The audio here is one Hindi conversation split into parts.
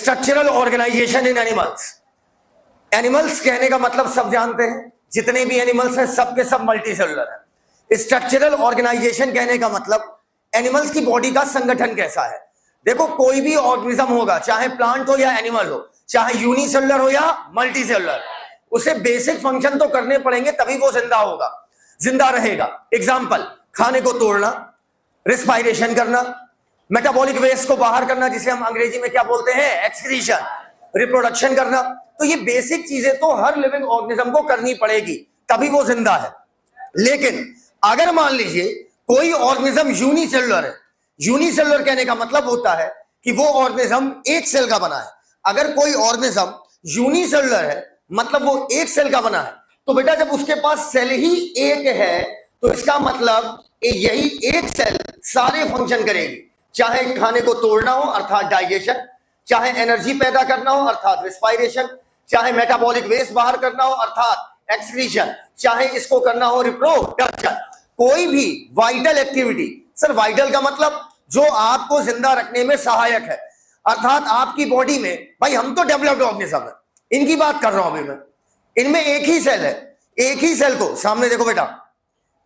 Structural organisation in animals. Animals कहने का मतलब सब जानते हैं, जितने भी एनिमल्स हैं सब के सब मल्टी सेलुलर है। स्ट्रक्चरल ऑर्गेनाइजेशन कहने का मतलब एनिमल्स की बॉडी का संगठन कैसा है। देखो कोई भी ऑर्गेनिज्म होगा, चाहे प्लांट हो या एनिमल हो, चाहे यूनिसेलुलर हो या मल्टी सेलुलर, उसे बेसिक फंक्शन तो करने पड़ेंगे तभी वो जिंदा होगा, जिंदा रहेगा। एग्जाम्पल, खाने को तोड़ना, रिस्पायरेशन करना, मेटाबॉलिक वेस्ट को बाहर करना जिसे हम अंग्रेजी में क्या बोलते हैं, एक्सक्रीशन, रिप्रोडक्शन करना। तो ये बेसिक चीजें तो हर लिविंग ऑर्गेनिज्म को करनी पड़ेगी तभी वो जिंदा है। लेकिन अगर मान लीजिए कोई ऑर्गेनिज्म यूनिसेलुलर है, यूनिसेलुलर कहने का मतलब होता है कि वो ऑर्गेनिज्म एक सेल का बना है। अगर कोई ऑर्गेनिज्म यूनिसेलुलर है मतलब वो एक सेल का बना है, तो बेटा जब उसके पास सेल ही एक है तो इसका मतलब यही एक सेल सारे फंक्शन करेगी, चाहे खाने को तोड़ना हो अर्थात डाइजेशन, चाहे एनर्जी पैदा करना हो अर्थात रिस्पायरेशन, चाहे मेटाबॉलिक वेस्ट बाहर करना हो अर्थात एक्सक्रीशन, चाहे इसको करना हो रिप्रोडक्शन। कोई भी वाइटल एक्टिविटी, सर वाइटल का मतलब जो आपको जिंदा रखने में सहायक है, अर्थात आपकी बॉडी में, भाई हम तो डेवलप्ड ऑर्गेनिज्म है, इनकी बात कर रहा हूं अभी मैं, इनमें एक ही सेल है, एक ही सेल को, सामने देखो बेटा,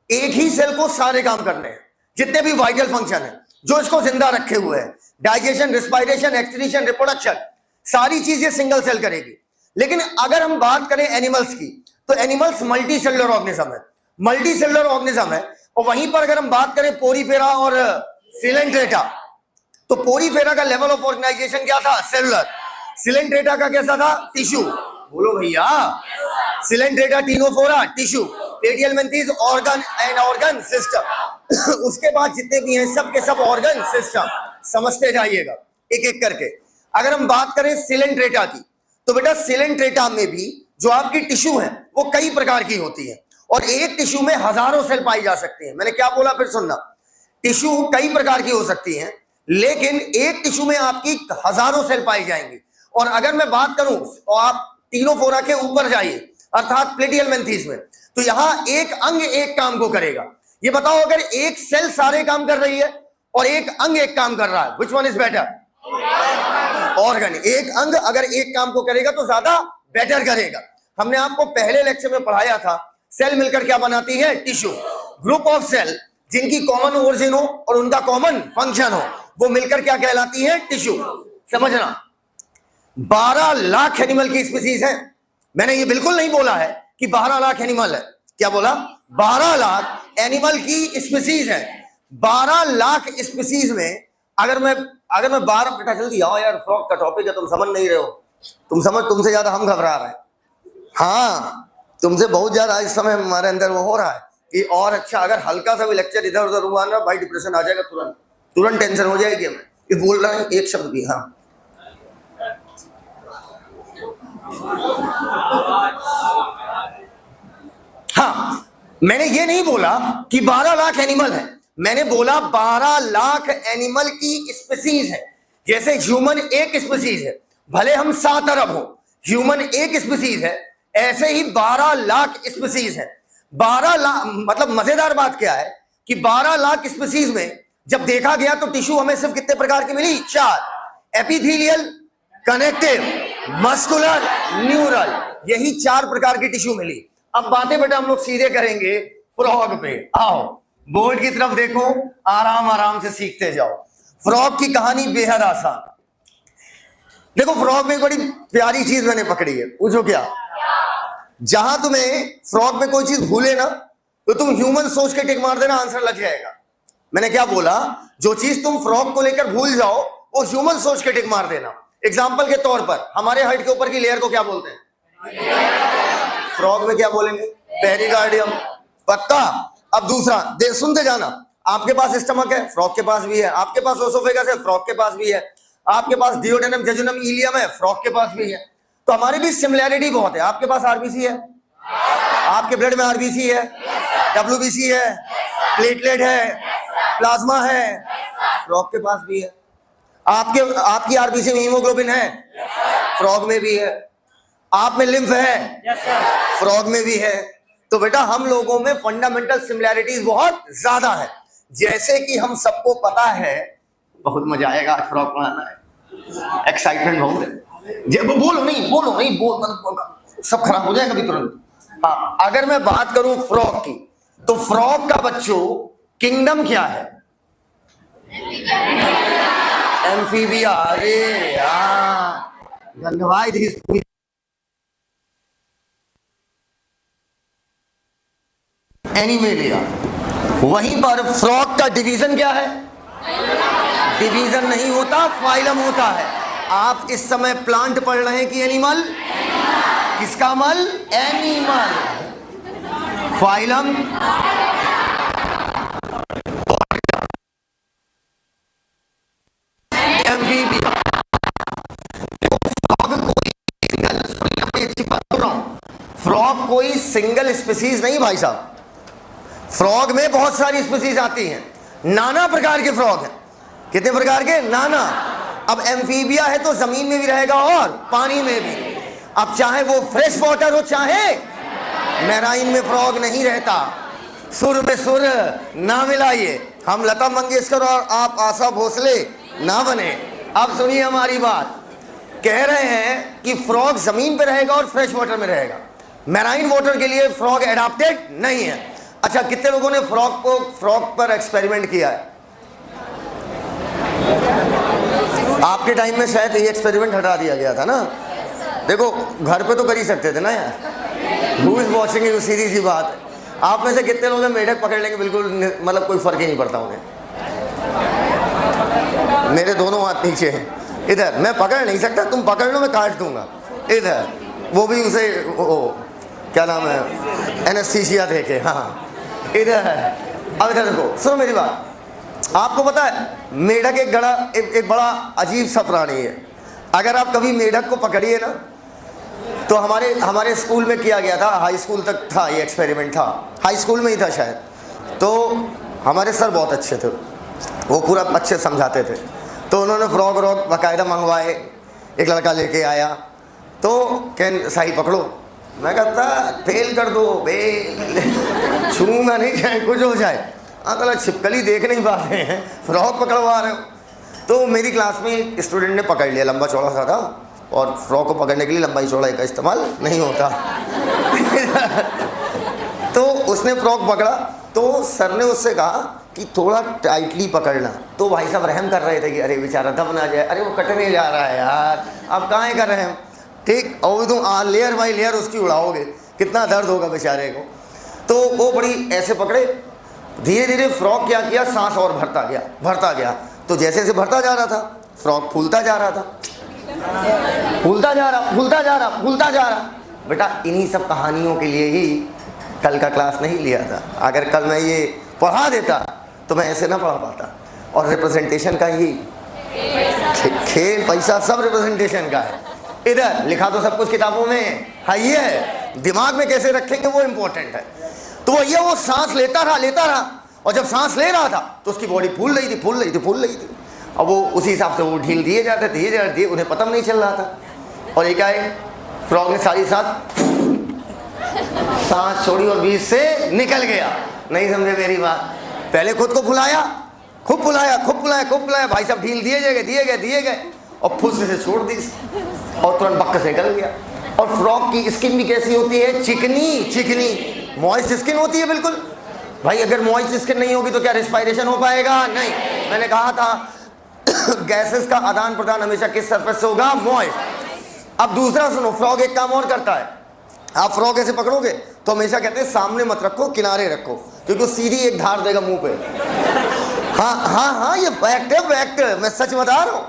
एक ही सेल को सारे काम करने हैं, जितने भी वाइटल फंक्शन है जो इसको जिंदा रखे हुए हैं, डाइजेशन, रिस्पायरेशन, एक्सक्रीशन, रिप्रोडक्शन, सारी चीजें सिंगल सेल करेगी। लेकिन अगर हम बात करें एनिमल्स की, तो एनिमल्स मल्टी सेलुलर ऑर्गेनिज्म है, मल्टी सेलुलर ऑर्गेनिज्म है। और वहीं पर अगर हम बात करें पोरीफेरा और सिलेंट्रेटा, तो पोरीफेरा का लेवल ऑफ ऑर्गेनाइजेशन क्या था, सेलुलर। सिलेंट्रेटा का कैसा था, टिश्यू। बोलो भैया, सिलेंट्रेटा, टिनोफोरा, टिश्यू, रेडियलमेंथीज ऑर्गन एंड ऑर्गन सिस्टम। उसके बाद जितने भी हैं सब के सब ऑर्गन सिस्टम, समझते जाइएगा एक एक करके। अगर हम बात करें सिलेंट्रेटा की, तो बेटा सिलेंट्रेटा में भी जो आपकी टिश्यू है वो कई प्रकार की होती है और एक टिश्यू में हजारों सेल पाई जा सकती हैं। मैंने क्या बोला फिर सुनना, टिश्यू कई प्रकार की हो सकती हैं लेकिन एक टिश्यू में आपकी हजारों सेल पाई जाएंगी। और अगर मैं बात करूं तो आप टिनोफोरा के ऊपर जाइए अर्थात प्लेटियलमेंथीज में, तो यहां एक अंग एक काम को करेगा। ये बताओ अगर एक सेल सारे काम कर रही है और एक अंग एक काम कर रहा है, which one is better, organ. एक अंग अगर एक काम को करेगा तो ज्यादा बेटर करेगा। हमने आपको पहले लेक्चर में पढ़ाया था सेल मिलकर क्या बनाती है, टिश्यू। ग्रुप ऑफ सेल जिनकी कॉमन ओरिजिन हो और उनका कॉमन फंक्शन हो वो मिलकर क्या कहलाती है, टिश्यू। समझना, 12 लाख एनिमल की स्पीसीज है। मैंने ये बिल्कुल नहीं बोला है कि 12 लाख एनिमल है, क्या बोला, 12 लाख एनिमल की स्पीसीज है। 12 लाख स्पीसीज में अगर मैं 12, बेटा जल्दी आओ यार, फ्रॉग का टॉपिक है, तुम समझ नहीं रहे हो, तुमसे ज्यादा हम घबरा रहे हैं। हाँ, तुमसे बहुत ज्यादा इस समय हमारे अंदर वो हो रहा है कि और अच्छा अगर हल्का सा भी लेक्चर इधर उधर हुआ ना भाई, डिप्रेशन आ जाएगा, तुरंत टेंशन हो जाएगी हमें। ये बोल रहा है एक शब्द भी। हाँ हाँ, मैंने ये नहीं बोला कि 12 लाख एनिमल है, मैंने बोला 12 लाख एनिमल की स्पीसीज है। जैसे ह्यूमन एक स्पीसीज है, भले हम 7 अरब हो, ह्यूमन एक स्पीसीज है, ऐसे ही 12 लाख स्पीसीज है। 12 लाख मतलब मजेदार बात क्या है कि 12 लाख स्पीसीज में जब देखा गया तो टिश्यू हमें सिर्फ कितने प्रकार की मिली, 4, एपिथेलियल, कनेक्टिव, मस्कुलर, न्यूरल, यही 4 प्रकार की टिश्यू मिली। अब बातें बेटा हम लोग सीधे करेंगे फ्रॉग पे। आओ बोर्ड की तरफ देखो, आराम आराम से सीखते जाओ। फ्रॉग की कहानी बेहद आसान। देखो फ्रॉग में बड़ी प्यारी चीज मैंने पकड़ी है, पूछो क्या। जहां तुम्हें फ्रॉग में कोई चीज भूले ना तो तुम ह्यूमन सोच के टिक मार देना, आंसर लग जाएगा। मैंने क्या बोला, जो चीज तुम फ्रॉग को लेकर भूल जाओ वो ह्यूमन सोच के टिक मार देना। एग्जाम्पल के तौर पर हमारे हेड के ऊपर की लेयर को क्या बोलते हैं, फ्रॉग में क्या बोलेंगे, पेरिकार्डियम। पक्का। अब दूसरा सुनते जाना, आपके पास स्टमक है, फ्रॉग के पास भी है, आपके पास ओसोफेगस है, फ्रॉग के पास भी है, आपके पास डिओडेनम, जेजुनम, इलियम है, फ्रॉग के पास भी है। तो हमारे बीच सिमिलैरिटी बहुत है। आपके पास आरबीसी है, आपके ब्लड में आरबीसी है, डब्ल्यूबीसी है, प्लेटलेट है, प्लाज्मा है, फ्रॉग के पास भी है। आपकी आरबीसी में हीमोग्लोबिन है, फ्रॉग में भी है। आप में लिम्फ है, फ्रॉग में भी है। तो बेटा हम लोगों में फंडामेंटल सिमिलैरिटीज बहुत ज्यादा है। जैसे कि हम सबको पता है, बहुत मजा आएगा आज फ्रॉग पढ़ाना है, एक्साइटमेंट बहुत है। जब बोलो नहीं बोल मतलब सब खराब हो जाएगा अभी तुरंत। हाँ, अगर मैं बात करूं फ्रॉग की, तो फ्रॉग का बच्चों किंगडम क्या है? एम्फीबिया। अरे यार, धन्यवाद। एनिमेलिया। वहीं पर फ्रॉग का डिवीजन क्या है? डिवीजन नहीं होता, फाइलम होता है। आप इस समय प्लांट पढ़ रहे हैं कि एनिमल? किसका मल? एनिमल। Phylum amphibia. फ्रॉग कोई सिंगल स्पीसीज नहीं भाई साहब। फ्रॉग में बहुत सारी स्पीसीज आती हैं, नाना प्रकार के फ्रॉग हैं। कितने प्रकार के? नाना। अब एम्फीबिया है तो जमीन में भी रहेगा और पानी में भी। अब चाहे वो फ्रेश वाटर हो चाहे मैराइन में, फ्रॉग नहीं रहता। सुर में सुर ना मिलाइए। हम लता मंगेशकर और आप आशा भोसले ना बने। अब सुनिए हमारी बात। कह रहे हैं कि फ्रॉग जमीन पे रहेगा और फ्रेश वाटर में रहेगा। मैराइन वाटर के लिए फ्रॉग एडाप्टेड नहीं है। अच्छा, कितने लोगों ने फ्रॉग पर एक्सपेरिमेंट किया है? आपके टाइम में शायद ये एक्सपेरिमेंट हटा दिया गया था ना। देखो, घर पे तो कर ही सकते थे ना यार। हु इज वॉचिंग यू, सीधी सी बात है। आप में से कितने लोग मेढक पकड़ लेंगे बिल्कुल, मतलब कोई फर्क ही नहीं पड़ता उन्हें? मेरे दोनों हाथ नीचे हैं। इधर मैं पकड़ नहीं सकता, तुम पकड़ लो मैं काट दूंगा। इधर वो भी उसे क्या नाम है, एनेस्थीसिया देके। हाँ इधर। अब इधर देखो, सुनो मेरी बात। आपको पता है मेढक एक बड़ा अजीब सा प्राणी है। अगर आप कभी मेढक को पकड़िए ना, तो हमारे स्कूल में किया गया था, हाई स्कूल तक था ये एक्सपेरिमेंट था, हाई स्कूल में ही था शायद। तो हमारे सर बहुत अच्छे थे, वो पूरा अच्छे समझाते थे। तो उन्होंने फ्रॉग व्रॉग बाकायदा मंगवाए। एक लड़का लेके आया तो कह साही पकड़ो। मैं कहता फेल कर दो बेल, छूंगा नहीं चाहे कुछ हो जाए। अगला छिपकली देख नहीं पाते हैं, फ्रॉग पकड़वा रहे हो। तो मेरी क्लास में एक स्टूडेंट ने पकड़ लिया, लंबा चौड़ा सा था, और फ्रॉग को पकड़ने के लिए लंबाई चौड़ाई का इस्तेमाल नहीं होता। तो उसने फ्रॉग पकड़ा, तो सर ने उससे कहा कि थोड़ा टाइटली पकड़ना। तो भाई साहब रहम कर रहे थे कि अरे बेचारा दब ना जाए, अरे वो कटने जा रहा है यार, अब कहाँ कर रहे हैं। ठीक, और तुम लेयर बाई लेयर उसकी उड़ाओगे, कितना दर्द होगा बेचारे को। तो वो बड़ी ऐसे पकड़े, धीरे धीरे फ्रॉग क्या किया, सांस और भरता गया। तो जैसे जैसे भरता जा रहा था, फ्रॉग फूलता जा रहा था, फूलता जा रहा। बेटा इन्हीं सब कहानियों के लिए ही कल का क्लास नहीं लिया था। अगर कल मैं ये पढ़ा देता तो मैं ऐसे ना पढ़ा पाता। और रिप्रेजेंटेशन का ही खेल, पैसा सब रिप्रेजेंटेशन का है। इधर लिखा तो सब कुछ किताबों में है, ये है, दिमाग में कैसे रखेंगे वो इम्पोर्टेंट है। तो ये वो सांस लेता रहा, और जब सांस ले रहा था तो उसकी बॉडी फूल रही थी। अब वो उसी हिसाब से वो ढील दिए जाते, उन्हें पता नहीं चल रहा था। और एक आए फ्रॉग ने सारी सांस छोड़ी और बीच से निकल गया। नहीं समझे मेरी बात? पहले खुद को फुलाया, खूब फुलाया। भाई साहब ढील दिए गए और फुस से छोड़ दी और तुरंत बक्कस निकल गया। और फ्रॉग की स्किन भी कैसी होती है? चिकनी मॉइस्ट स्किन होती है बिल्कुल। भाई अगर मॉइस्ट स्किन नहीं होगी तो क्या रिस्पायरेशन हो पाएगा? नहीं। मैंने कहा था गैसेस का आदान प्रदान हमेशा किस सरफेस से होगा? मॉइस्ट। अब दूसरा सुनो, फ्रॉग एक काम और करता है। आप फ्रॉग ऐसे पकड़ोगे तो हमेशा कहते हैं सामने मत रखो, किनारे रखो, क्योंकि सीधी एक धार देगा मुंह पे। हाँ, ये फैक्ट है, मैं सच बता रहा हूँ।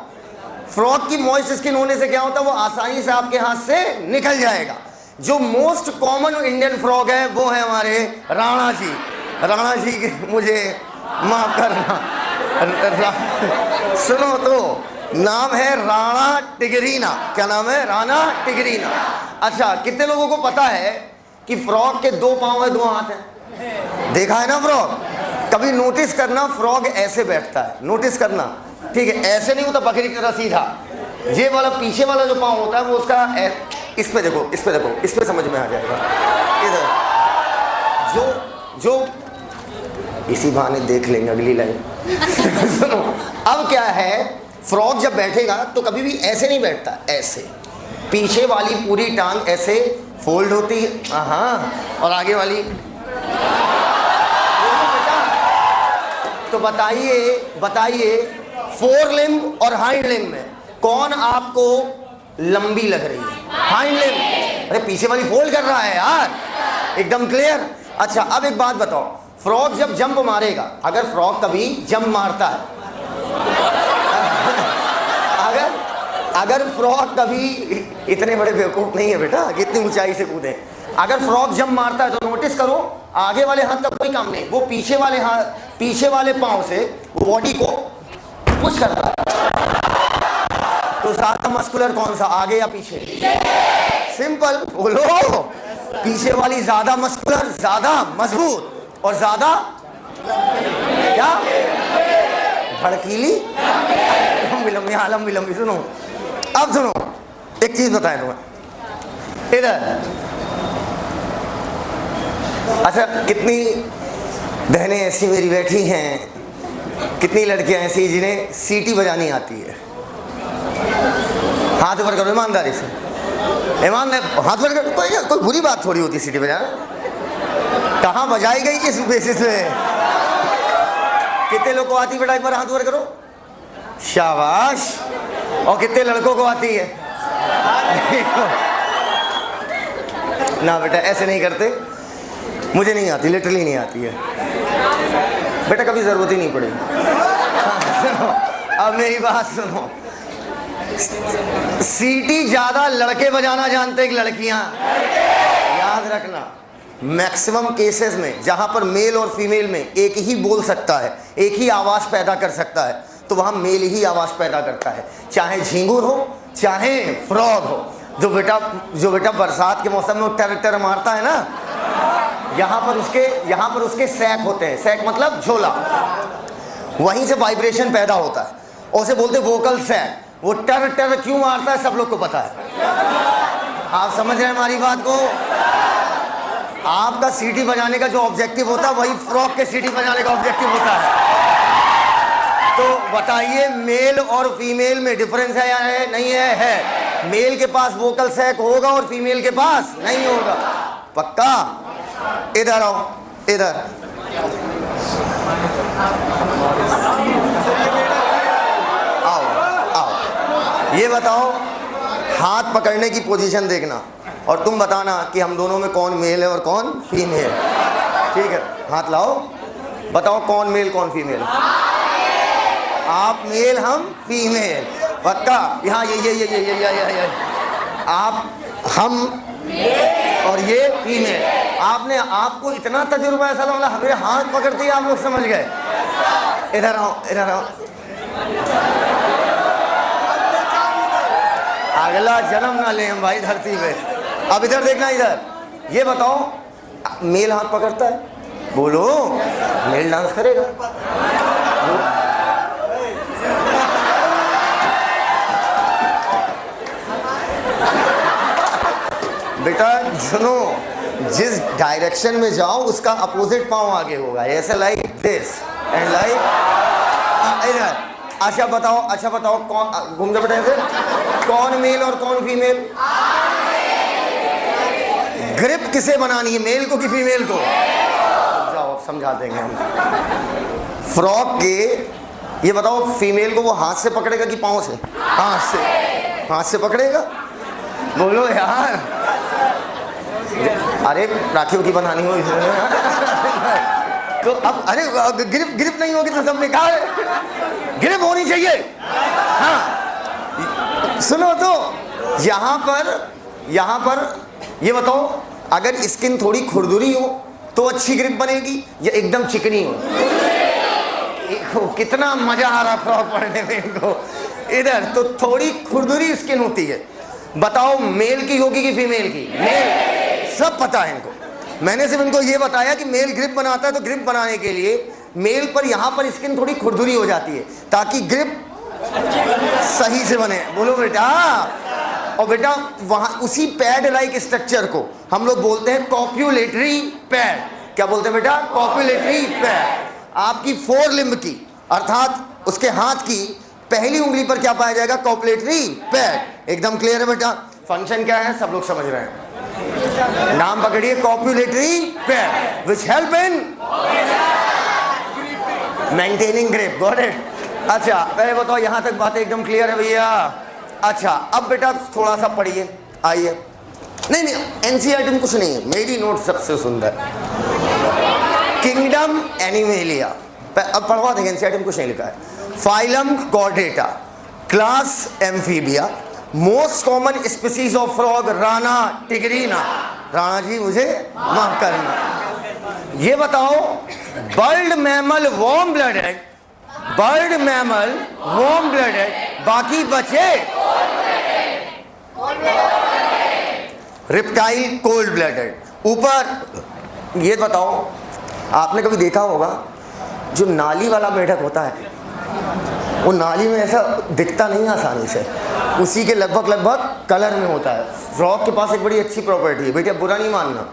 फ्रॉग की मॉइस्ट स्किन होने से क्या होता है, वो आसानी से आपके हाथ से निकल जाएगा। जो मोस्ट कॉमन इंडियन फ्रॉग है वो है हमारे राणा जी के, मुझे माफ करना, सुनो तो नाम है राणा टिगरीना। क्या नाम है? राणा टिगरीना। अच्छा, कितने लोगों को पता है कि फ्रॉग के 2 पांव है 2 हाथ है? देखा है ना फ्रॉग? कभी नोटिस करना, फ्रॉग ऐसे बैठता है, नोटिस करना, ठीक है? ऐसे नहीं होता बकरी की तरह सीधा। ये वाला पीछे वाला जो पांव होता है वो उसका इस पे देखो, इस पे समझ में आ जाएगा। इधर जो इसी बहाने देख लेंगे अगली लाइन। सुनो, अब क्या है फ्रॉग जब बैठेगा तो कभी भी ऐसे नहीं बैठता, ऐसे पीछे वाली पूरी टांग ऐसे फोल्ड होती है, हाँ, और आगे वाली। तो बताइए फोर लिम्ब और हाइंड लिम्ब में कौन आपको लंबी लग रही है? Hind limb. अरे पीछे वाली फोल्ड कर रहा है यार, एकदम क्लियर। अच्छा अब एक बात बताओ, फ्रॉग जब जंप मारेगा, अगर फ्रॉग कभी जंप मारता है, अगर फ्रॉग कभी, इतने बड़े बेवकूफ नहीं है बेटा कि इतनी ऊंचाई से कूदे, अगर फ्रॉग जंप मारता है तो नोटिस करो आगे वाले हाथ का कोई काम नहीं, वो पीछे वाले पांव से वो बॉडी को पुश करता है। तो ज्यादा मस्कुलर कौन सा, आगे या पीछे? सिंपल बोलो, पीछे वाली ज्यादा मस्कुलर, ज्यादा मजबूत और ज्यादा क्या, भड़कीली, लंबी। सुनो अब सुनो, एक चीज बताएं तुम्हें इधर। अच्छा कितनी बहनें ऐसी मेरी बैठी हैं, कितनी लड़कियां ऐसी जिन्हें सीटी बजानी आती है? हाथ ऊपर करो ईमानदारी से, हाथ ऊपर करो। कोई बुरी बात थोड़ी होती सीटी बजाना, कहाँ बजाई गई किस बेसिस पे? कितने लोग को आती बेटा, एक बार हाथ ऊपर करो, शाबाश। और कितने लड़कों को आती है? ना बेटा ऐसे नहीं करते, मुझे नहीं आती, लिटरली नहीं आती है बेटा, कभी जरूरत ही नहीं पड़ी। सुनो अब मेरी बात सुनो, सीटी ज्यादा लड़के बजाना जानते हैं कि लड़कियां? याद रखना, मैक्सिमम केसेस में जहां पर मेल और फीमेल में एक ही बोल सकता है, एक ही आवाज पैदा कर सकता है, तो वहां मेल ही आवाज पैदा करता है, चाहे झींगुर हो चाहे फ्रॉग हो। जो बेटा बरसात के मौसम में टर टर मारता है ना, यहाँ पर उसके सैक होते हैं, सैक मतलब झोला, वहीं से वाइब्रेशन पैदा होता है, और उसे बोलते वोकल सैक। वो टर टर क्यों मारता है सब लोग को पता है। आप समझ रहे हैं हमारी बात को? आपका सीटी बजाने का जो ऑब्जेक्टिव होता है वही फ्रॉग के सीटी बजाने का ऑब्जेक्टिव होता है। तो बताइए मेल और फीमेल में डिफरेंस है या नहीं है? है। मेल के पास वोकल सैक होगा और फीमेल के पास नहीं होगा, पक्का? इधर आओ, इधर आओ। ये बताओ, हाथ पकड़ने की पोजीशन देखना और तुम बताना कि हम दोनों में कौन मेल है और कौन फीमेल। ठीक है, हाथ लाओ, बताओ कौन मेल कौन फीमेल? आप मेल हम फीमेल, पक्का? यहाँ ये आप हम और ये फीमेल। आपको इतना तजुर्बा है साला, मतलब हमें हाथ पकड़ते ही आप लोग समझ गए। इधर आओ, इधर आओ। अगला जन्म ना ले हम भाई धरती पे। अब इधर देखना, इधर ये बताओ, मेल हाथ पकड़ता है, बोलो मेल डांस करेगा? बेटा सुनो, जिस डायरेक्शन में जाओ उसका अपोजिट पांव आगे होगा, ऐसे लाइक दिस एंड लाइक इधर। अच्छा बताओ कौन, घूम जा बेटा ऐसे, कौन मेल और कौन फीमेल? ग्रिप किसे बनानी है, मेल को कि फीमेल को? जाओ समझा देंगे हम। फ्रॉग के ये बताओ, फीमेल को वो हाथ से पकड़ेगा कि पांव से? हाथ से पकड़ेगा, बोलो यार। अरे राखियों की बनानी हो तो अब, अरे ग्रिप नहीं होगी तो सब बेकार है, ग्रिप होनी चाहिए। हाँ सुनो, तो यहाँ पर ये बताओ, अगर स्किन थोड़ी खुरदुरी हो तो अच्छी ग्रिप बनेगी या एकदम चिकनी हो? कितना मजा आ रहा फ्रॉग पढ़ने में इनको। इधर तो थोड़ी खुरदुरी स्किन होती है, बताओ मेल की होगी कि फीमेल की? मेल, सब पता है इनको। मैंने सिर्फ इनको ये बताया कि मेल ग्रिप बनाता है, तो ग्रिप बनाने के लिए मेल पर यहाँ पर स्किन थोड़ी खुरदुरी हो जाती है ताकि ग्रिप सही से बने, बोलो बेटा। और बेटा वहाँ उसी पैड लाइक स्ट्रक्चर को हम लोग बोलते हैं कॉप्युलेटरी पैड। क्या बोलते हैं बेटा? Copulatory pad. आपकी फोर लिम्ब की, अर्थात उसके हाथ की पहली उंगली पर क्या पाया जाएगा? Copulatory pad. एकदम क्लियर है बेटा? फंक्शन क्या है सब लोग समझ रहे हैं, नाम पकड़िए, copulatory pad which help in maintaining grip. Got it? अच्छा पहले बताओ यहां तक बातें एकदम क्लियर है भैया? अच्छा अब बेटा थोड़ा सा पढ़िए, आइए। नहीं नहीं एनसीईआरटी में कुछ नहीं है, मेरी नोट सबसे सुंदर। किंगडम एनिमेलिया, अब पढ़वा देंगे, एनसीईआरटी में कुछ नहीं लिखा है। Phylum chordata, class amphibia, most common species of frog Rana tigrina. Rana ji मुझे माफ करना। ये बताओ bird mammal warm blooded, bird mammal warm blooded, बाकी बचे रिप्टाइल कोल्ड ब्लडेड। ऊपर ये बताओ, आपने कभी देखा होगा जो नाली वाला मेढक होता है वो नाली में ऐसा दिखता नहीं आसानी से, उसी के लगभग कलर में होता है। फ्रॉग के पास एक बड़ी अच्छी प्रॉपर्टी है बेटा, बुरा नहीं मानना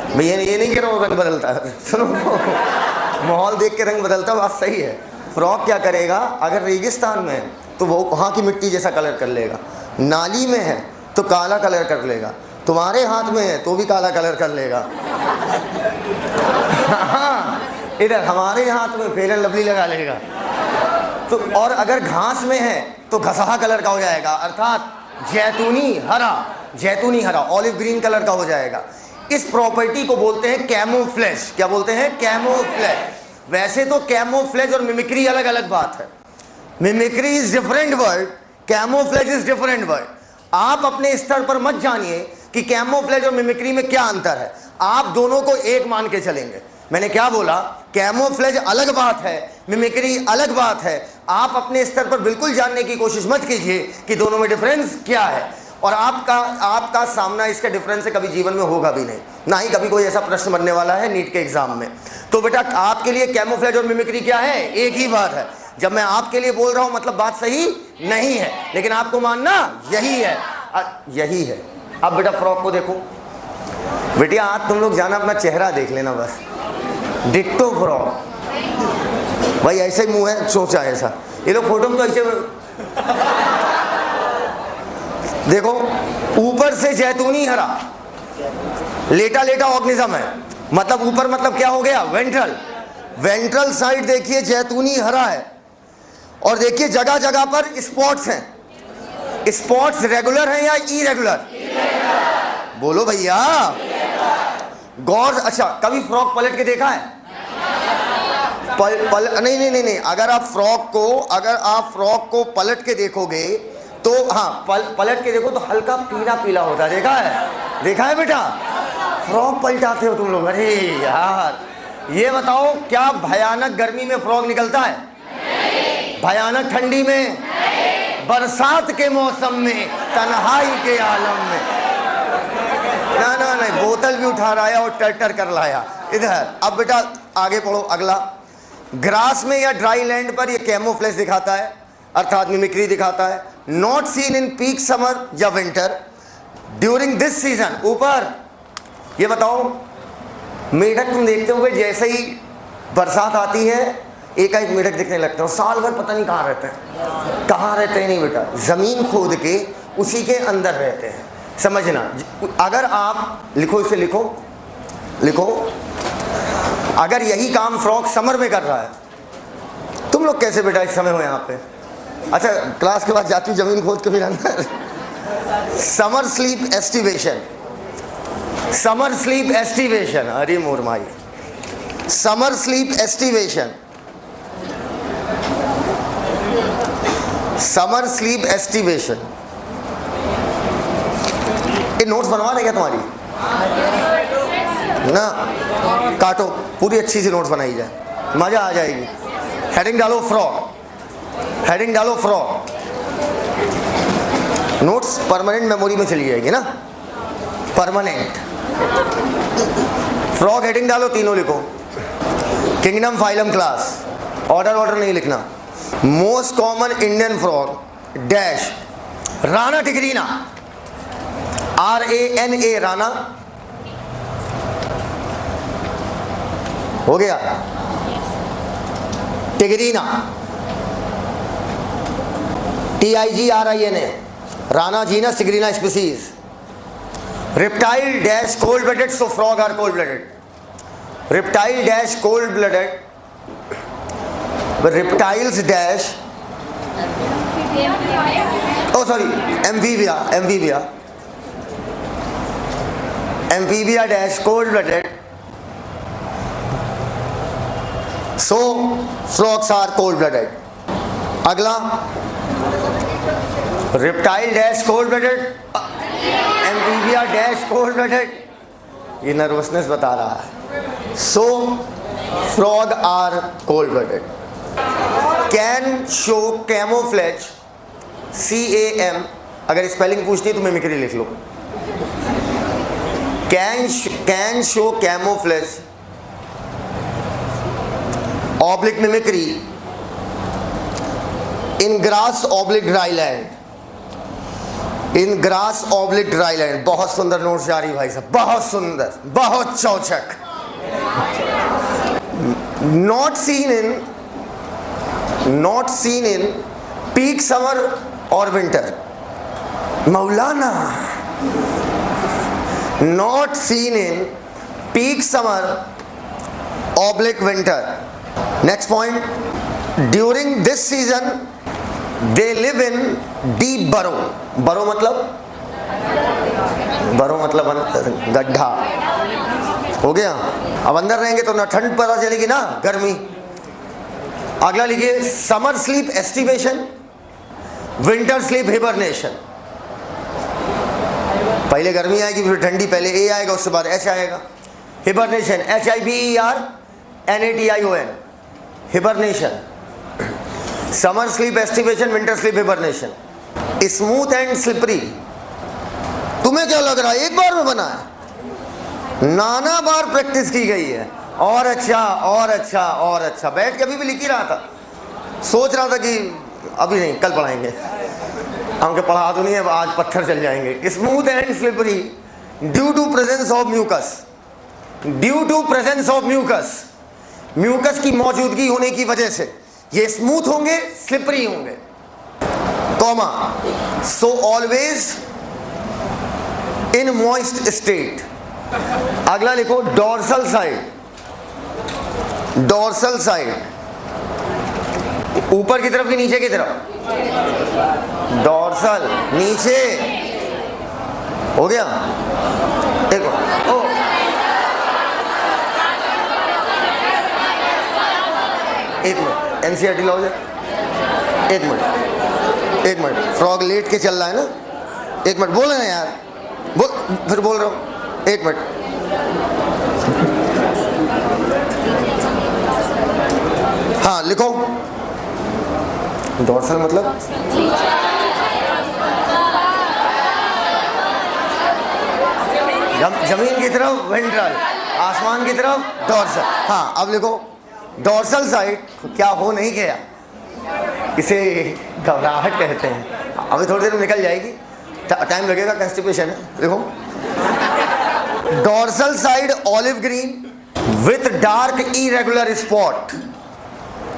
भैया, ये नहीं कह रहा हूँ रंग बदलता है, सुनो माहौल देख के रंग बदलता, बात सही है। फ्रॉग क्या करेगा, अगर रेगिस्तान में है तो वो वहाँ की मिट्टी जैसा कलर कर लेगा, नाली में है तो काला कलर कर लेगा, तुम्हारे हाथ में है तो भी काला कलर कर लेगा। हाँ, इधर हमारे हाथ में फेयर एंड लवली लगा लेगा तो, और अगर घास में है तो घसहा कलर का हो जाएगा, अर्थात जैतूनी हरा ऑलिव ग्रीन कलर का हो जाएगा। इस प्रॉपर्टी को बोलते हैं कैमोफ्लेज। क्या बोलते हैं? कैमोफ्लेज। वैसे तो कैमोफ्लेज और मिमिक्री अलग अलग बात है, mimicry is different word, camouflage is different word. आप अपने स्तर पर मत जानिए कि कैमोफ्लेज और मिमिक्री में क्या अंतर है, आप दोनों को एक मान के चलेंगे। मैंने क्या बोला? कैमोफ्लेज अलग बात है, मिमिक्री अलग बात है। आप अपने स्तर पर बिल्कुल जानने की कोशिश मत कीजिए कि दोनों में डिफरेंस क्या है, और आपका सामना इसके डिफरेंस से कभी जीवन में होगा भी नहीं, ना ही कभी कोई ऐसा प्रश्न बनने वाला है नीट के एग्जाम में। तो बेटा आपके लिए कैमोफ्लेज और मिमिक्री क्या है? एक ही बात है। जब मैं आपके लिए बोल रहा हूं मतलब बात सही नहीं है, लेकिन आपको मानना यही है, यही है। अब बेटा फ्रॉक को देखो बेटिया, आज तुम लोग जाना अपना चेहरा देख लेना बस, डिट्टो फ्रॉक। भाई ऐसे ही मुंह है, सोचा ऐसा, ये लोग फोटो में तो ऐसे देखो, ऊपर से जैतूनी हरा, लेटा लेटा ऑर्गेनिज्म है, मतलब ऊपर मतलब क्या हो गया? वेंट्रल साइड देखिए जैतूनी हरा है, और देखिए जगह जगह पर स्पॉट्स हैं। स्पॉट्स रेगुलर हैं या इरेगुलर? बोलो भैया, गौर। अच्छा कभी फ्रॉक पलट के देखा है? नहीं, अगर आप फ्रॉक को पलट के देखोगे तो, हाँ पलट के देखो तो हल्का पीला पीला होता है, देखा है बेटा? फ्रॉक पलटाते हो तुम लोग? अरे यार ये बताओ, क्या भयानक गर्मी में फ्रॉक निकलता है? नहीं। भयानक ठंडी में? नहीं। बरसात के मौसम में, तन्हाई के आलम में? ना नहीं, बोतल भी उठा लाया और टर कर लाया इधर। अब बेटा आगे पढ़ो, अगला। ग्रास में या ड्राई लैंड पर ये कैमोफ्लेज दिखाता है, अर्थात मिमिक्री दिखाता है। Not seen in peak summer या विंटर ड्यूरिंग दिस सीजन। ऊपर ये बताओ, मेढक तुम देखते होगे जैसे ही बरसात आती है एक मेढक दिखने लगते हैं, साल भर पता नहीं कहाँ रहते हैं। नहीं बेटा, जमीन खोद के उसी के अंदर रहते हैं, समझना। अगर आप लिखो, इसे लिखो, अगर यही काम फ्रॉक समर में कर रहा है, तुम लोग कैसे बेटा इस समय हो यहाँ पे? अच्छा क्लास के बाद जाती हूँ जमीन खोद के फिर अंदर। समर स्लीप एस्टिवेशन, अरे मोरमाई, समर स्लीप एस्टिवेशन। ये नोट्स बनवा देगा तुम्हारी ना? काटो, पूरी अच्छी सी नोट्स बनाई जाए, मजा आ जाएगी। हेडिंग डालो फ्रॉग, नोट्स परमानेंट मेमोरी में चली जाएगी ना, परमानेंट। फ्रॉग हेडिंग डालो, तीनों लिखो। किंगडम, फाइलम, क्लास, ऑर्डर नहीं लिखना। Most common Indian frog dash Rana tigrina, RANA Rana, हो गया। Tigrina TIGRINA, Rana genus, Tigrina species. Reptile dash cold blooded, so frog are cold blooded. Reptile dash cold blooded, but reptiles dash, oh sorry, amphibia dash cold blooded, so frogs are cold blooded. अगला, reptile dash cold blooded, amphibia dash cold blooded, ये नर्वसनेस बता रहा है. So frog are cold blooded. Can show camouflage, CAM, अगर स्पेलिंग पूछती है तो मिमिक्री लिख लो. Can show camouflage, oblique mimicry in grass oblique dry land. In grass oblique dry land. बहुत सुंदर नोट जारी भाई साहब, बहुत सुंदर, बहुत चौचक. Not seen in peak summer और विंटर. मौलाना, not seen in peak summer oblique winter. Next point, during this season they live in deep burrow. Burrow मतलब गड्ढा. हो गया. अब अंदर रहेंगे तो ना ठंड पता चलेगी ना गर्मी. अगला लिखिए, summer sleep aestivation, winter sleep hibernation. पहले गर्मी आएगी फिर ठंडी, पहले ए आएगा उसके बाद एच आएगा. Hibernation, HIBERNATION, hibernation. Summer sleep aestivation, winter sleep hibernation. Smooth and slippery. तुम्हें क्या लग रहा है एक बार में बना है? नाना बार प्रैक्टिस की गई है. और अच्छा और अच्छा और अच्छा. बैठ के अभी भी लिख ही रहा था, सोच रहा था कि अभी नहीं कल पढ़ाएंगे. हमको पढ़ा तो नहीं है, आज पत्थर चल जाएंगे. Smooth and slippery due to presence of mucus. Due to presence of mucus, mucus की मौजूदगी होने की वजह से ये स्मूथ होंगे, स्लिपरी होंगे. Comma, so always in moist state. अगला लिखो, डोर्सल साइड. डोर्सल साइड ऊपर की तरफ कि नीचे की तरफ? डोर्सल नीचे. हो गया. देखो, ओ एक मिनट, NCERT लाओ जरा. एक मिनट, फ्रॉग लेट के चल रहा है ना. एक मिनट बोले ना यार, फिर बोल रहा हूँ. एक मिनट. हाँ लिखो, डोर्सल मतलब जमीन की तरफ वेंट्रल, आसमान की तरफ डोर्सल. हाँ अब लिखो, डोर्सल साइड क्या हो नहीं गया, इसे घबराहट कहते हैं. अभी थोड़ी देर में निकल जाएगी, टाइम लगेगा, कंस्टिपेशन है. देखो, dorsal side olive green with dark irregular spot.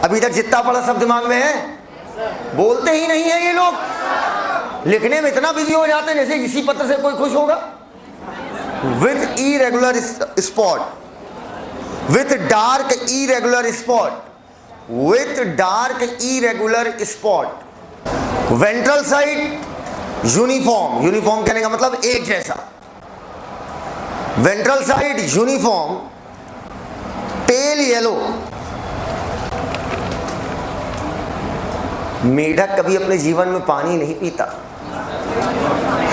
अभी तक जितना पढ़ा सब दिमाग में है, बोलते ही नहीं है ये लोग. लिखने में इतना बिजी हो जाते हैं जैसे इसी पत्र से कोई खुश होगा. With irregular spot, with dark irregular spot, with dark irregular spot. Ventral side uniform. Uniform कहने का मतलब एक जैसा. Ventral side uniform pale yellow. मेढक कभी अपने जीवन में पानी नहीं पीता.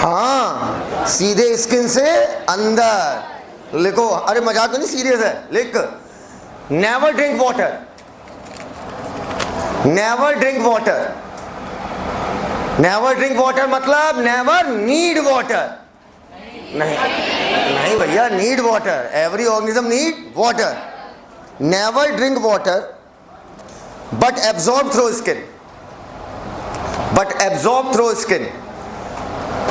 हाँ, सीधे स्किन से अंदर. लिखो, अरे मजाक तो नहीं, सीरियस है. लिख, never drink water. Never drink water. Never drink water मतलब नेवर नीड वाटर. नहीं भैया, need water. Every organism need water. Never drink water but absorb through skin. But absorb through skin.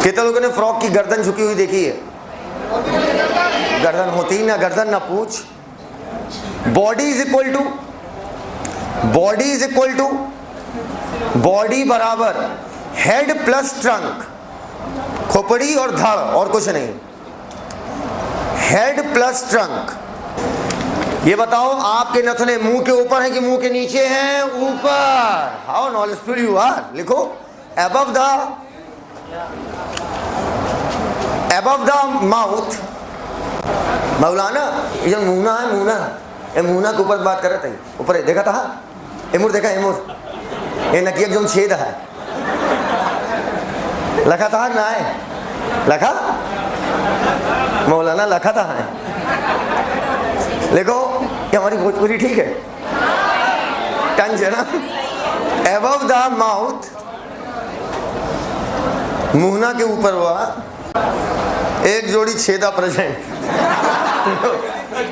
कितने लोगों ने फ्रॉग की गर्दन झुकी हुई देखी है? गर्दन होती ना गर्दन ना पूछ. Body is equal to, body बराबर हेड प्लस ट्रंक, खोपड़ी और धड़ और कुछ नहीं, हेड प्लस ट्रंक। ये बताओ आपके नथुने मुंह के ऊपर है कि मुंह के नीचे हैं? ऊपर। How knowledgeful you are. लिखो above the माउथ। मौलाना ये मुन्ना है, मुन्ना, ये मुन्ना के ऊपर बात कर रहे थे, ऊपर देखा था, एमुर देखा, एमुर ये नकिया जो छेद है, लखा था ना है, लखा मौलाना लखा था है। देखो ये हमारी भोजपुरी ठीक है, टंज है ना। above the माउथ, मुहना के ऊपर हुआ, एक जोड़ी छेदा प्रेजेंट,